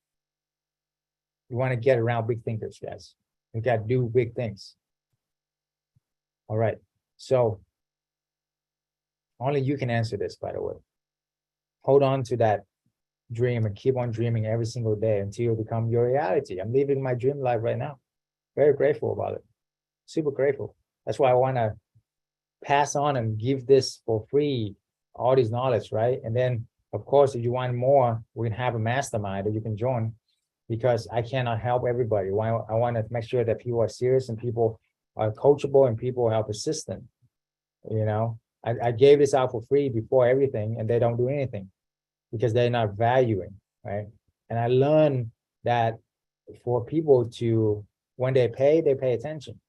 You want to get around big thinkers, guys. You got to do big things. All right. So only you can answer this, by the way. Hold on to that dream and keep on dreaming every single day until it become your reality. I'm living my dream life right now. Very grateful about it. Super grateful. That's why I want to pass on and give this for free, all this knowledge, right? And then, of course, if you want more, we can have a mastermind that you can join, because I cannot help everybody. I want to make sure that people are serious and people are coachable and people are persistent. You know, I gave this out for free before everything, and they don't do anything because they're not valuing, right? And I learned that for people to, when they pay attention.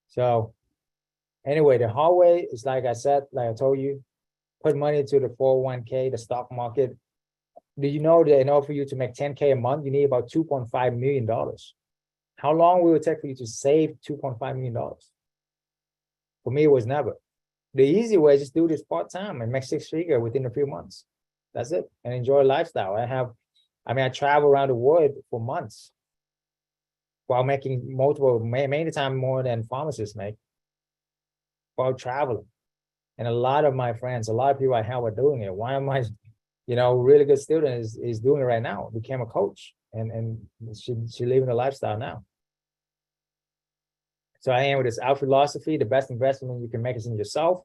So anyway, the hallway is, like I said, like I told you, put money to the 401k, the stock market. Do you know that in order for you to make 10K a month, you need about $2.5 million? How long will it take for you to save $2.5 million? For me, it was never. The easy way is just do this part-time and make 6-figure within a few months. That's it. And enjoy lifestyle. I travel around the world for months while making many times more than pharmacists make while traveling. And a lot of my friends, a lot of people I help are doing it. One of my, really good student is doing it right now, became a coach, and she living a lifestyle now. So I am with this out philosophy. The best investment you can make is in yourself.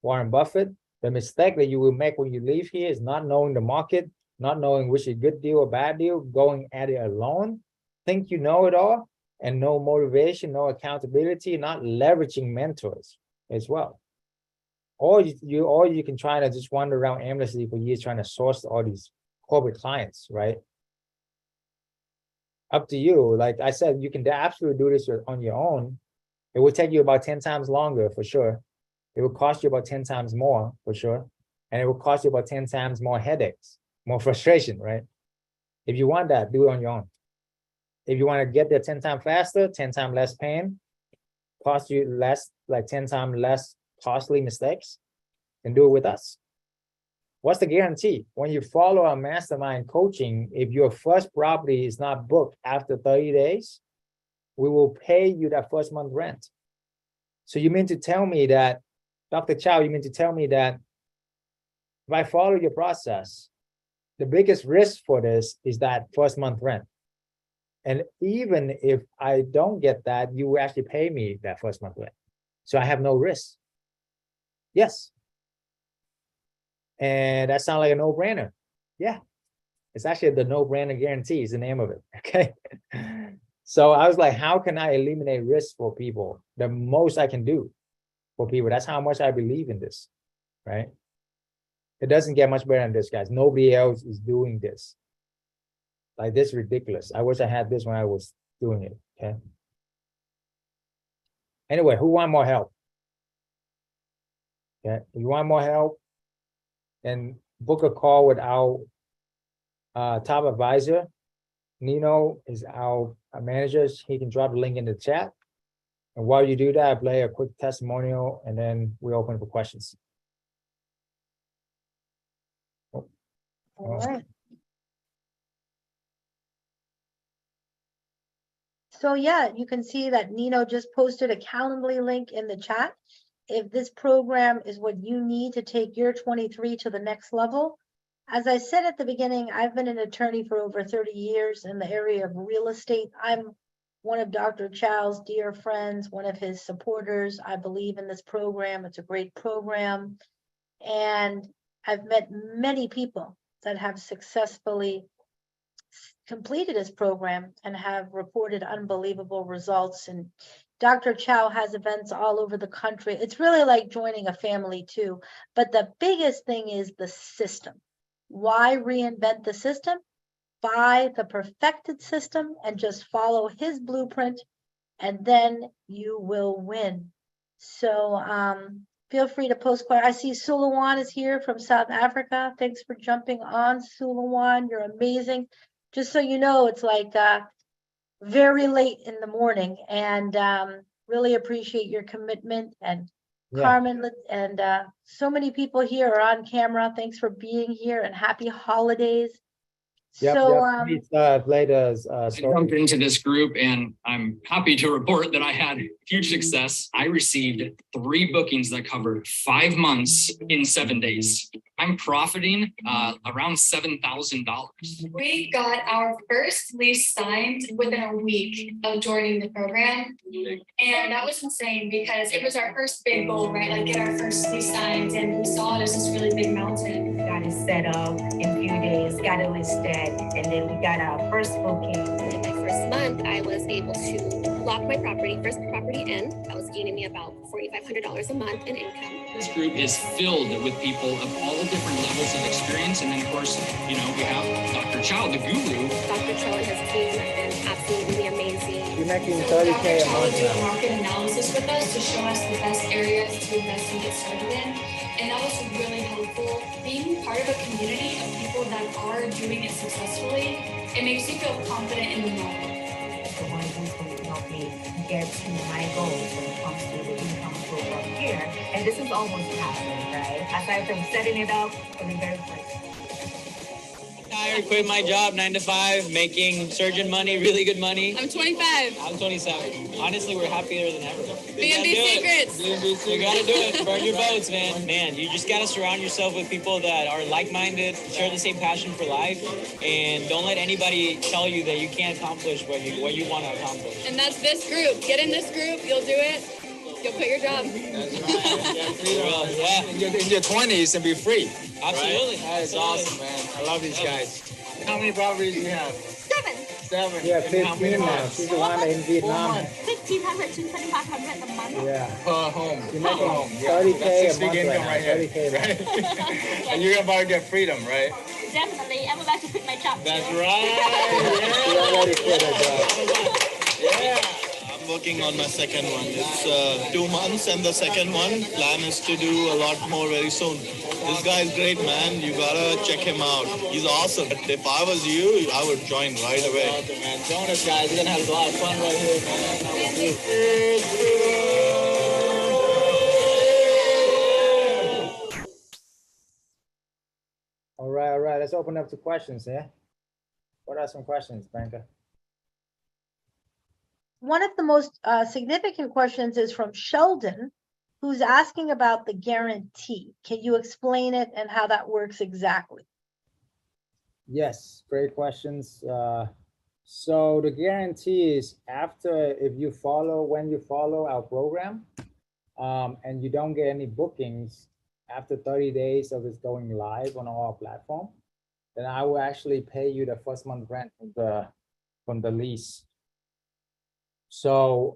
Warren Buffett. The mistake that you will make when you leave here is not knowing the market, not knowing which is a good deal or bad deal, going at it alone, think you know it all, and no motivation, no accountability, not leveraging mentors as well. Or you can try to just wander around aimlessly for years trying to source all these corporate clients, right? Up to you. Like I said, you can absolutely do this on your own. It will take you about 10 times longer for sure. It will cost you about 10 times more for sure. And it will cost you about 10 times more headaches, more frustration, right? If you want that, do it on your own. If you want to get there 10 times faster, 10 times less pain, cost you less, like 10 times less costly mistakes, and do it with us. What's the guarantee? When you follow our mastermind coaching, if your first property is not booked after 30 days, we will pay you that first month rent. So you mean to tell me that, Dr. Chow, you mean to tell me that if I follow your process, the biggest risk for this is that first month rent. And even if I don't get that, you will actually pay me that first month rent. So I have no risk. Yes. And that sounds like a no-brainer. Yeah. It's actually the no-brainer guarantee is the name of it. Okay. So I was like, how can I eliminate risk for people? The most I can do for people. That's how much I believe in this, right? It doesn't get much better than this, guys. Nobody else is doing this. Like, this is ridiculous. I wish I had this when I was doing it, okay? Anyway, who want more help? Okay, if you want more help, then book a call with our top advisor. Nino is our manager. He can drop the link in the chat. And while you do that, I play a quick testimonial and then we open for questions. All right. So yeah, you can see that Nino just posted a Calendly link in the chat. If this program is what you need to take your 23 to the next level. As I said at the beginning, I've been an attorney for over 30 years in the area of real estate. I'm one of Dr. Chow's dear friends, one of his supporters. I believe in this program. It's a great program. And I've met many people that have successfully completed his program and have reported unbelievable results. And Dr. Chow has events all over the country. It's really like joining a family too. But the biggest thing is the system. Why reinvent the system? Buy the perfected system and just follow his blueprint, and then you will win. So feel free to post questions. I see Sulawan is here from South Africa. Thanks for jumping on, Sulawan. You're amazing. Just so you know, it's like very late in the morning, and really appreciate your commitment. And Carmen and so many people here are on camera. Thanks for being here and happy holidays. Yep, So I jumped into this group and I'm happy to report that I had huge success. I received 3 bookings that covered 5 months in 7 days. I'm profiting around $7,000. We got our first lease signed within a week of joining the program. And that was insane because it was our first big goal, right? Like get our first lease signed, and we saw it as this really big mountain. Got it set up in a few days, got it listed, and then we got our first booking. In my first month, I was able to lock my first property in. That was gaining me about $4,500 a month in income. This group is filled with people of all different levels of experience. And then of course, you know, we have Dr. Chow, the guru. Dr. Chow and his team have been absolutely amazing. You're making So 30K a Dr. Chow month would do a now. market analysis with us to show us the best areas to invest and get started in. And that was really helpful. Being part of a community of people that are doing it successfully, it makes you feel confident in the moment. The one who's going to help me get to my goals when it comes to the income flow up here. And this is almost happening, right? Aside from setting it up for the very first. Tired, quit my job, 9 to 5, making surgeon money, really good money. I'm 25. I'm 27. Honestly, we're happier than ever. B&B secrets. You gotta do it. Burn your boats, man. Man, you just gotta surround yourself with people that are like-minded, share the same passion for life, and don't let anybody tell you that you can't accomplish what you want to accomplish. And that's this group. Get in this group, you'll do it. You'll quit your job. That's right. In your 20s and be free. Absolutely. That is awesome, man. I love these guys. How many properties do you have? 7. Yeah, And how 15 many now. months? She's the one in Vietnam. 1,500 to 2,500 a month. Yeah. Per home. You're making home. 30K That's a 6 month figure income right right now. here. 30K Right? And you're about to get freedom, right? Definitely. I would like to quit my job. That's She right. already quit her job. Yeah. I'm working on my second one. It's 2 months, and the second one plan is to do a lot more very soon. This guy's great, man. You gotta check him out. He's awesome. If I was you, I would join right away. Awesome, man. Join us, guys. We're gonna have a lot of fun right here, man. All right. Let's open up to questions, yeah? What are some questions, Banker? one of the most significant questions is from Sheldon, who's asking about the guarantee. Can you explain it and how that works exactly? Yes, great questions. So the guarantee is when you follow our program, and you don't get any bookings after 30 days of it going live on our platform, then I will actually pay you the first month rent from the lease. So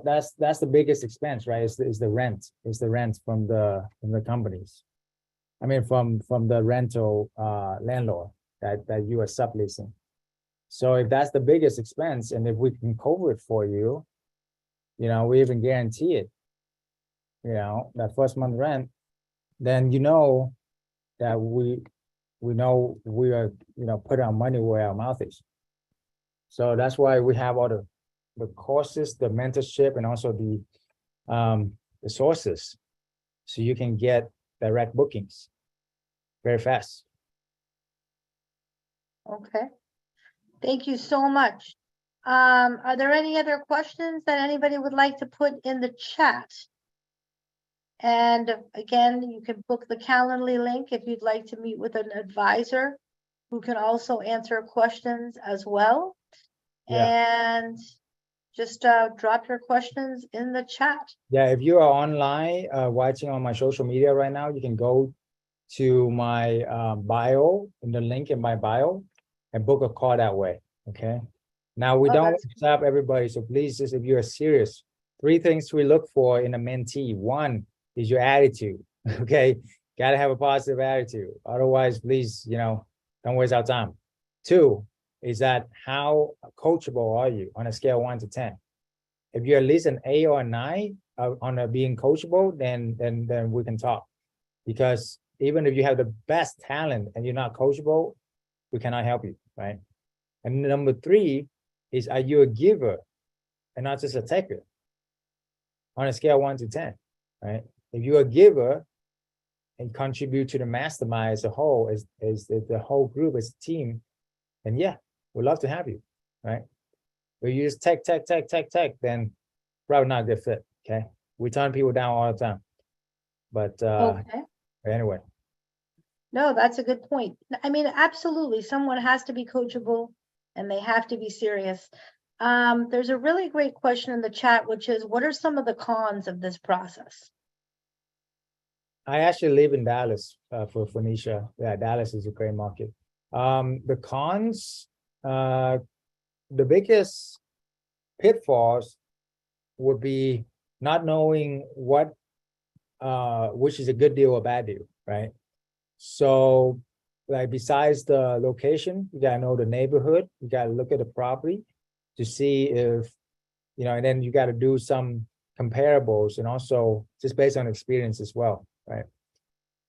that's the biggest expense, right? Is the rent. Is the rent from the companies. I mean, from the rental landlord that you are subleasing. So if that's the biggest expense, and if we can cover it for you, we even guarantee it. you know, that first month rent, then you know that we know we are, you know, putting our money where our mouth is. So that's why we have all the courses, the mentorship, and also the sources, so you can get direct bookings very fast. Okay. Thank you so much. Are there any other questions that anybody would like to put in the chat? And again, you can book the Calendly link if you'd like to meet with an advisor who can also answer questions as well. Yeah. And just drop your questions in the chat. Yeah, if you are online watching on my social media right now, you can go to my bio, in the link in my bio, and book a call that way. Okay. Now we don't want to stop everybody, so please, just if you are serious, 3 things we look for in a mentee. 1 is your attitude. Okay, got to have a positive attitude. Otherwise, please, you know, don't waste our time. 2 is that how coachable are you on a scale of 1 to 10? If you're at least an 8 or a 9 on being coachable, then we can talk. Because even if you have the best talent and you're not coachable, we cannot help you, right? And number 3 is, are you a giver and not just a taker? On a scale of 1 to 10, right? If you're a giver and contribute to the mastermind as a whole, as the whole group, as a team, then yeah, we'd love to have you, right? But you just take, then probably not a good fit, okay? We turn people down all the time. But Okay. anyway. No, that's a good point. I mean, absolutely, someone has to be coachable and they have to be serious. There's a really great question in the chat, which is, what are some of the cons of this process? I actually live in Dallas for Phoenicia. Yeah, Dallas is a great market. The cons, the biggest pitfalls would be not knowing what, which is a good deal or bad deal, right? So, like, besides the location, you gotta know the neighborhood. You gotta look at the property to see if, you know, and then you gotta do some comparables, and also just based on experience as well, right?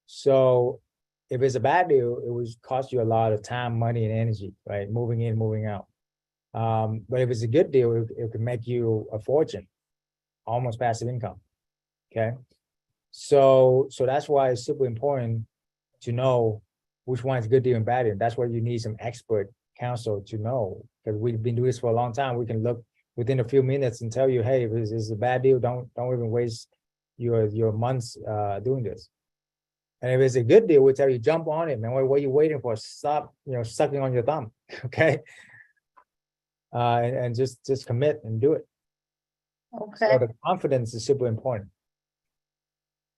So if it's a bad deal, it would cost you a lot of time, money, and energy, right? Moving in, moving out. But if it's a good deal, it could make you a fortune, almost passive income, okay? So that's why it's super important to know which one is good deal and bad deal. That's why you need some expert counsel to know, because we've been doing this for a long time. We can look within a few minutes and tell you, hey, if this is a bad deal, don't even waste your months doing this. And if it's a good deal, we'll tell you, jump on it, man. What are you waiting for? Stop, you know, sucking on your thumb, okay? And just commit and do it. Okay. So the confidence is super important.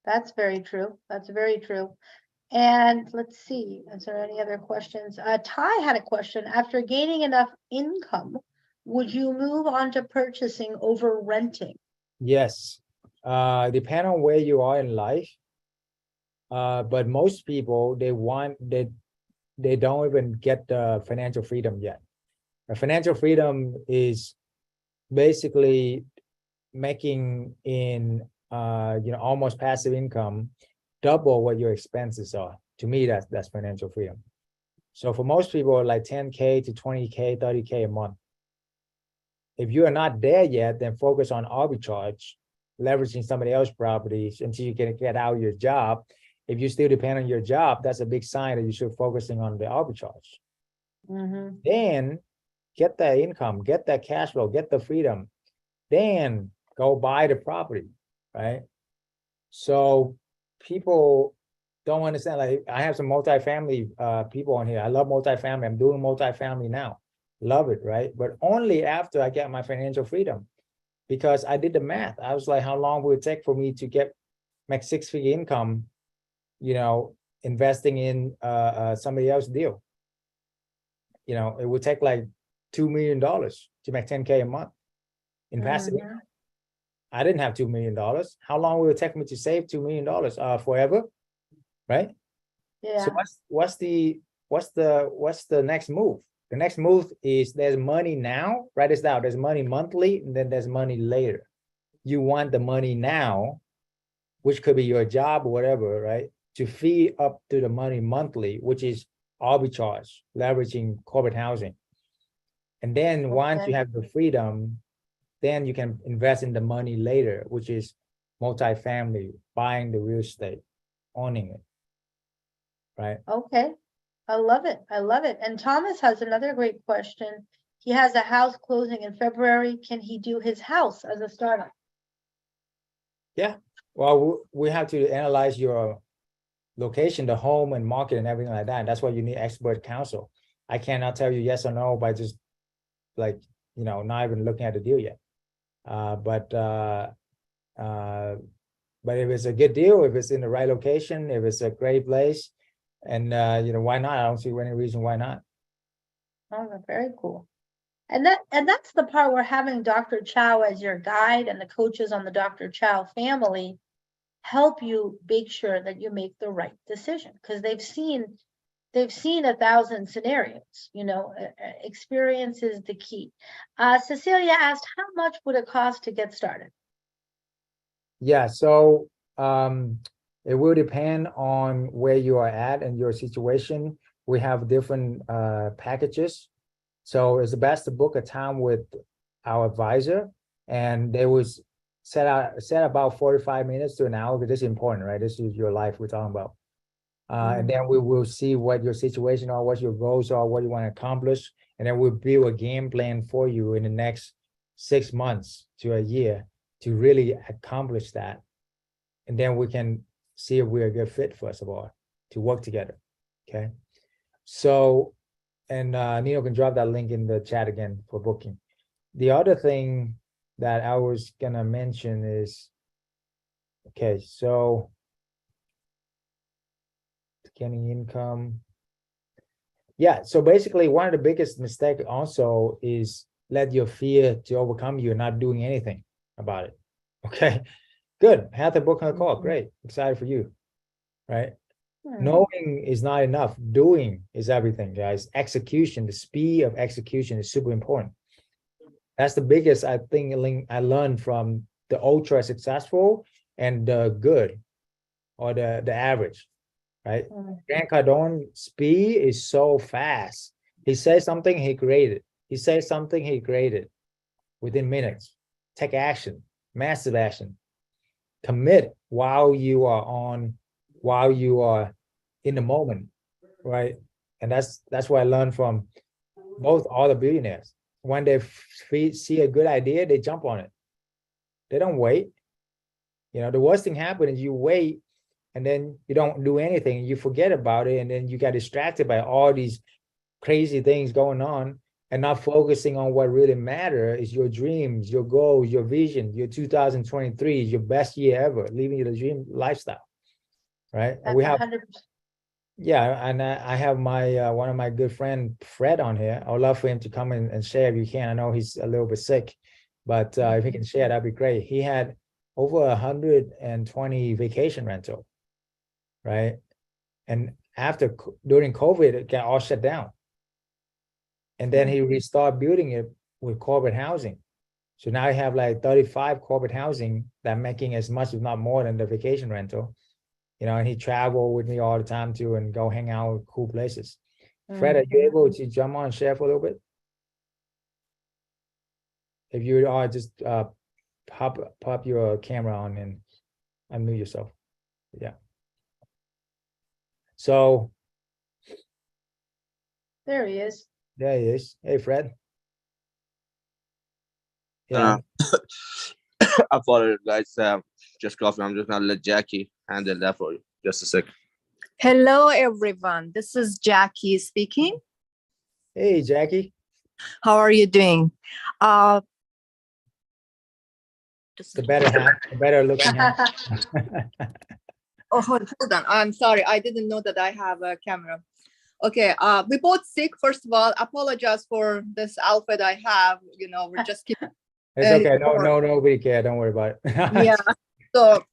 That's very true. That's very true. And let's see, is there any other questions? Ty had a question. After gaining enough income, would you move on to purchasing over renting? Yes, depend on where you are in life. But most people, they don't even get the financial freedom yet. The financial freedom is basically making in you know, almost passive income double what your expenses are. To me, that's financial freedom. So for most people, like 10K to 20K, 30K a month. If you are not there yet, then focus on arbitrage, leveraging somebody else's properties until you can get out of your job. If you still depend on your job, that's a big sign that you should focusing on the arbitrage. Mm-hmm. Then get that income, get that cash flow, get the freedom, then go buy the property, right? So people don't understand. Like, I have some multifamily people on here. I love multifamily. I'm doing multifamily now. Love it, right? But only after I get my financial freedom, because I did the math. I was like, how long would it take for me to make 6-figure income, you know, investing in somebody else's deal? You know, it would take like $2 million to make 10K a month in passive income. I didn't have $2 million. How long will it take me to save $2 million? Forever, right? Yeah. So what's the next move? The next move is, there's money now. Write this down. There's money monthly, and then there's money later. You want the money now, which could be your job or whatever, right? To fee up to the money monthly, which is arbitrage, leveraging corporate housing. And then once you have the freedom, then you can invest in the money later, which is multifamily, buying the real estate, owning it, right? Okay, I love it. I love it. And Thomas has another great question. He has a house closing in February. Can he do his house as a startup? Yeah. Well, we have to analyze your location, the home and market and everything like that. That's why you need expert counsel. I cannot tell you yes or no by just like, you know, not even looking at the deal yet. But if it's a good deal, if it's in the right location, if it's a great place, and you know, why not? I don't see any reason why not. Oh, very cool. And that's the part where having Dr. Chow as your guide and the coaches on the Dr. Chow family help you make sure that you make the right decision, because they've seen 1,000 scenarios. You know, experience is the key. Cecilia asked, how much would it cost to get started? Yeah, so it will depend on where you are at and your situation. We have different packages. So it's best to book a time with our advisor, and they will set about 45 minutes to an hour, because this is important, right? This is your life we're talking about. And then we will see what your situation are, what your goals are, what you want to accomplish, and then we'll build a game plan for you in the next 6 months to a year to really accomplish that. And then we can see if we're a good fit, first of all, to work together. Okay. So, and Nino can drop that link in the chat again for booking. The other thing that I was gonna mention is, okay, so getting income. Yeah, so basically one of the biggest mistakes also is let your fear to overcome you and not doing anything about it. Okay, good. Have the book on the call. Great. Excited for you. Right. Knowing is not enough. Doing is everything, guys. Execution, the speed of execution is super important. That's the biggest, I think, I learned from the ultra successful and the good, or the average, right? Grant Cardone speed is so fast. He says something, he created. He says something, he created within minutes. Take action, massive action. Commit while you are in the moment, right? And that's what I learned from both all the billionaires. When they see a good idea, they jump on it. They don't wait. You know, the worst thing happens is you wait and then you don't do anything. You forget about it, and then you get distracted by all these crazy things going on and not focusing on what really matters is your dreams, your goals, your vision. Your 2023 is your best year ever, living the dream lifestyle, right? And we have 100%. Yeah, and I have my one of my good friend Fred on here. I would love for him to come in and share if you can. I know he's a little bit sick, but if he can share, that'd be great. He had over 120 vacation rental, right? And during COVID, it got all shut down. And then he restarted building it with corporate housing. So now I have like 35 corporate housing that making as much, if not more, than the vacation rental. You know, and he traveled with me all the time too, and go hang out with cool places. Fred, are you able to jump on and share for a little bit? If you are, just pop your camera on and unmute yourself. Yeah. So there he is. There he is. Hey, Fred. Yeah. I apologize, guys. Just coffee. I'm just gonna let Jackie handle that for you. Just a second. Hello, everyone. This is Jackie speaking. Hey, Jackie. How are you doing? The better looking half. Oh, hold on. I'm sorry. I didn't know that I have a camera. Okay. We both sick. First of all, apologize for this outfit I have. You know, we're just keeping. It's okay. No, nobody care. Don't worry about it. Yeah. So,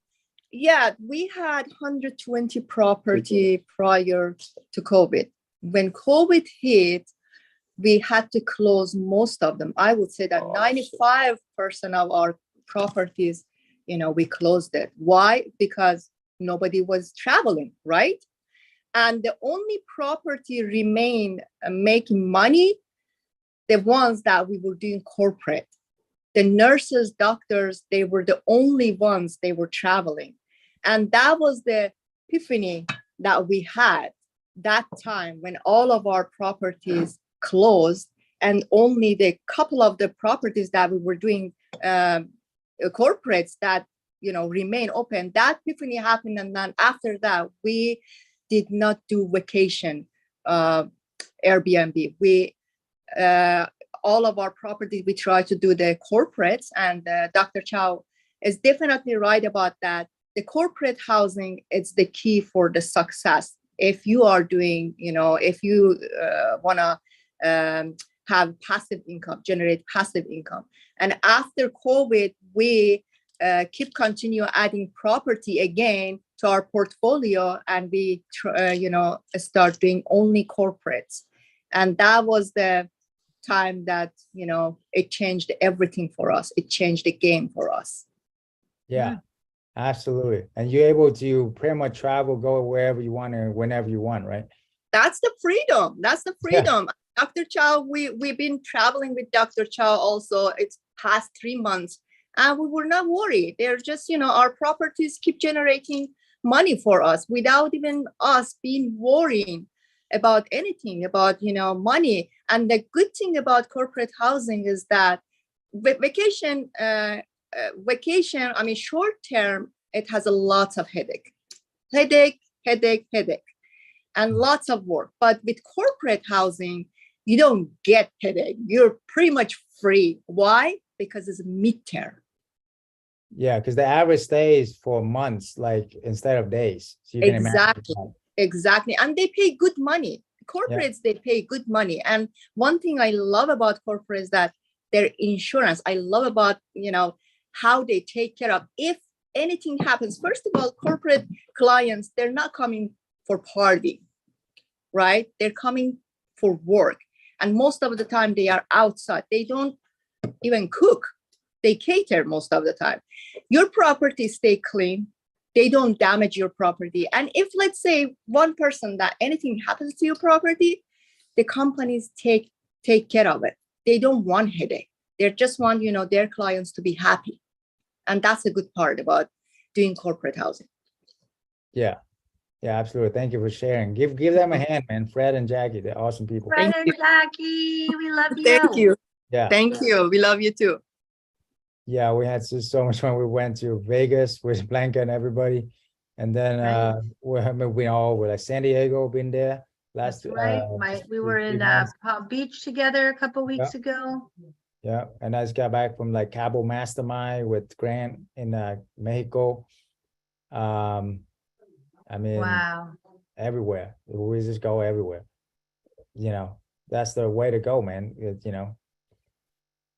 yeah, we had 120 property prior to COVID. When COVID hit, we had to close most of them. I would say that 95% of our properties we closed it. Why? Because nobody was traveling, right? And the only property remained making money, the ones that we were doing corporate. The nurses, doctors, they were the only ones they were traveling. And that was the epiphany that we had that time when all of our properties closed and only the couple of the properties that we were doing corporates that remain open. That epiphany happened, and then after that we did not do vacation Airbnb. We all of our properties we try to do the corporates, and Dr. Chow is definitely right about that. The corporate housing is the key for the success. If you are doing, if you want to have passive income, generate passive income. And after COVID, we continue adding property again to our portfolio, and we, start doing only corporates. And that was the time that, it changed everything for us. It changed the game for us. Yeah, absolutely. And you're able to pretty much travel, go wherever you want and whenever you want, right? That's the freedom. That's the freedom. Yeah. Dr. Chow, we've been traveling with Dr. Chow also. It's past 3 months, and we were not worried. They're just, our properties keep generating money for us without even us being worrying about anything, about, money. And the good thing about corporate housing is that vacation, I mean, short term, it has a lot of headache, and lots of work. But with corporate housing, you don't get headache. You're pretty much free. Why? Because it's midterm. Yeah, because the average stay is for months, like instead of days. So you can imagine. Exactly. And they pay good money. Corporates, they pay good money. And one thing I love about corporates is that their insurance, I love about, how they take care of if anything happens. First of all, corporate clients, they're not coming for party, right? They're coming for work. And most of the time they are outside. They don't even cook. They cater most of the time. Your property stay clean. They don't damage your property. And if, let's say, one person that anything happens to your property, the companies take care of it. They don't want headache. They just want, their clients to be happy. And that's a good part about doing corporate housing. Yeah. Yeah, absolutely. Thank you for sharing. Give them a hand, man. Fred and Jackie, they're awesome people. Fred and Jackie, we love you. Thank you. Yeah. Thank you. We love you too. Yeah, we had so much fun. We went to Vegas with Blanca and everybody. And then we all were like San Diego, been there last. That's right. We were in Palm Beach together a couple weeks ago. Yeah, and I just got back from like Cabo Mastermind with Grant in Mexico. I mean, wow, everywhere. We just go everywhere. That's the way to go, man.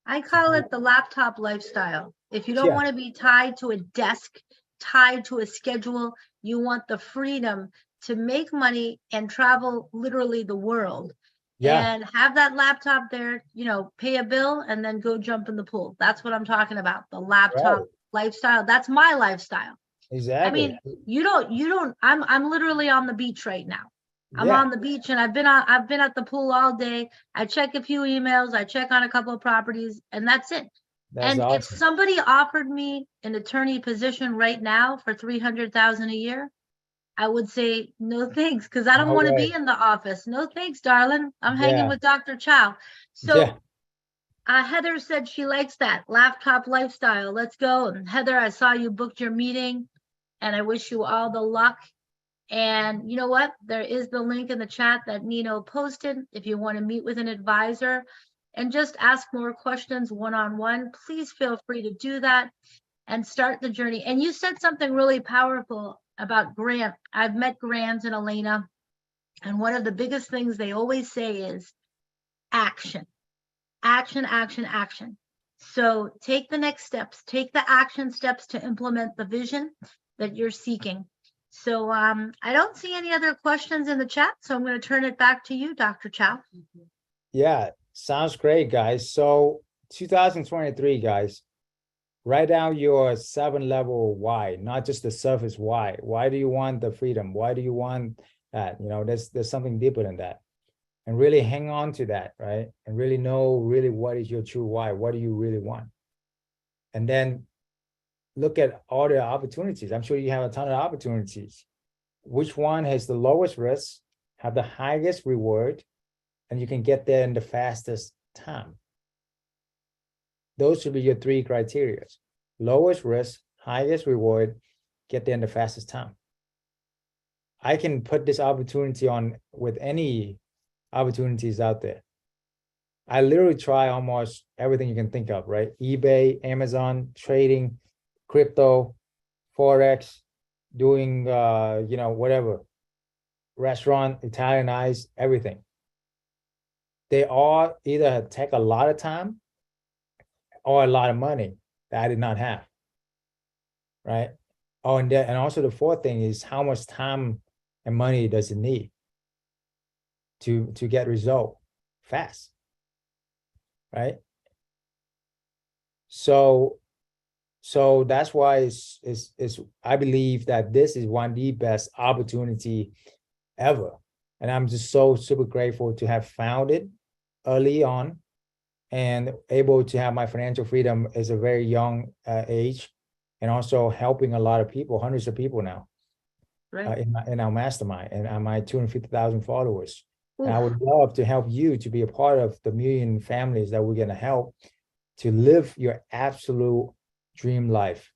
I call it the laptop lifestyle. If you don't want to be tied to a desk, tied to a schedule, you want the freedom to make money and travel literally the world. Yeah. And have that laptop there, pay a bill and then go jump in the pool. That's what I'm talking about. The laptop lifestyle. That's my lifestyle. Exactly. I mean, you don't, I'm literally on the beach right now. I'm on the beach and I've been at the pool all day. I check a few emails, I check on a couple of properties, and that's it. That's awesome. If somebody offered me an attorney position right now for $300,000 a year, I would say no thanks, because I don't want to be in the office. No thanks, darling. I'm hanging with Dr. Chow. So Heather said she likes that laptop lifestyle. Let's go. And Heather, I saw you booked your meeting, and I wish you all the luck. And you know what? There is the link in the chat that Nino posted. If you want to meet with an advisor and just ask more questions one-on-one, please feel free to do that and start the journey. And you said something really powerful about Grant. I've met Grant and Elena, and one of the biggest things they always say is action, action, action, action. So take the next steps, take the action steps to implement the vision that you're seeking. So I don't see any other questions in the chat, so I'm going to turn it back to you, Dr. Chow. Yeah, sounds great, guys. So 2023, guys, write down your 7-level why, not just the surface why. Why do you want the freedom? Why do you want that? You know, there's something deeper than that. And really hang on to that, right? And really know really what is your true why. What do you really want? And then look at all the opportunities. I'm sure you have a ton of opportunities. Which one has the lowest risk, have the highest reward, and you can get there in the fastest time? Those should be your 3 criteria. Lowest risk, highest reward, get there in the fastest time. I can put this opportunity on with any opportunities out there. I literally try almost everything you can think of, right? eBay, Amazon, trading, crypto, Forex, doing, you know, whatever, restaurant, Italianized, everything. They all either take a lot of time or a lot of money that I did not have, right? Oh, and also the fourth thing is how much time and money does it need to get result fast, right? So that's why I believe that this is one of the best opportunity ever. And I'm just so super grateful to have found it early on and able to have my financial freedom as a very young age, and also helping a lot of people, hundreds of people now, Right. in our mastermind and my 250,000 followers. And I would love to help you to be a part of the million families that we're going to help to live your absolute dream life.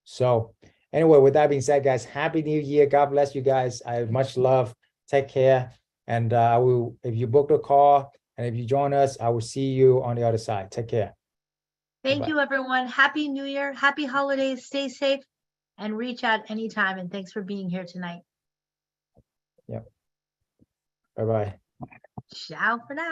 So anyway, with that being said, guys, Happy New Year. God bless you guys. I have much love. Take care. And I will, if you book a call and if you join us, I will see you on the other side. Take care. Thank Bye-bye. you, everyone. Happy New Year. Happy holidays. Stay safe and reach out anytime. And thanks for being here tonight. Yep. Bye-bye. Ciao for now.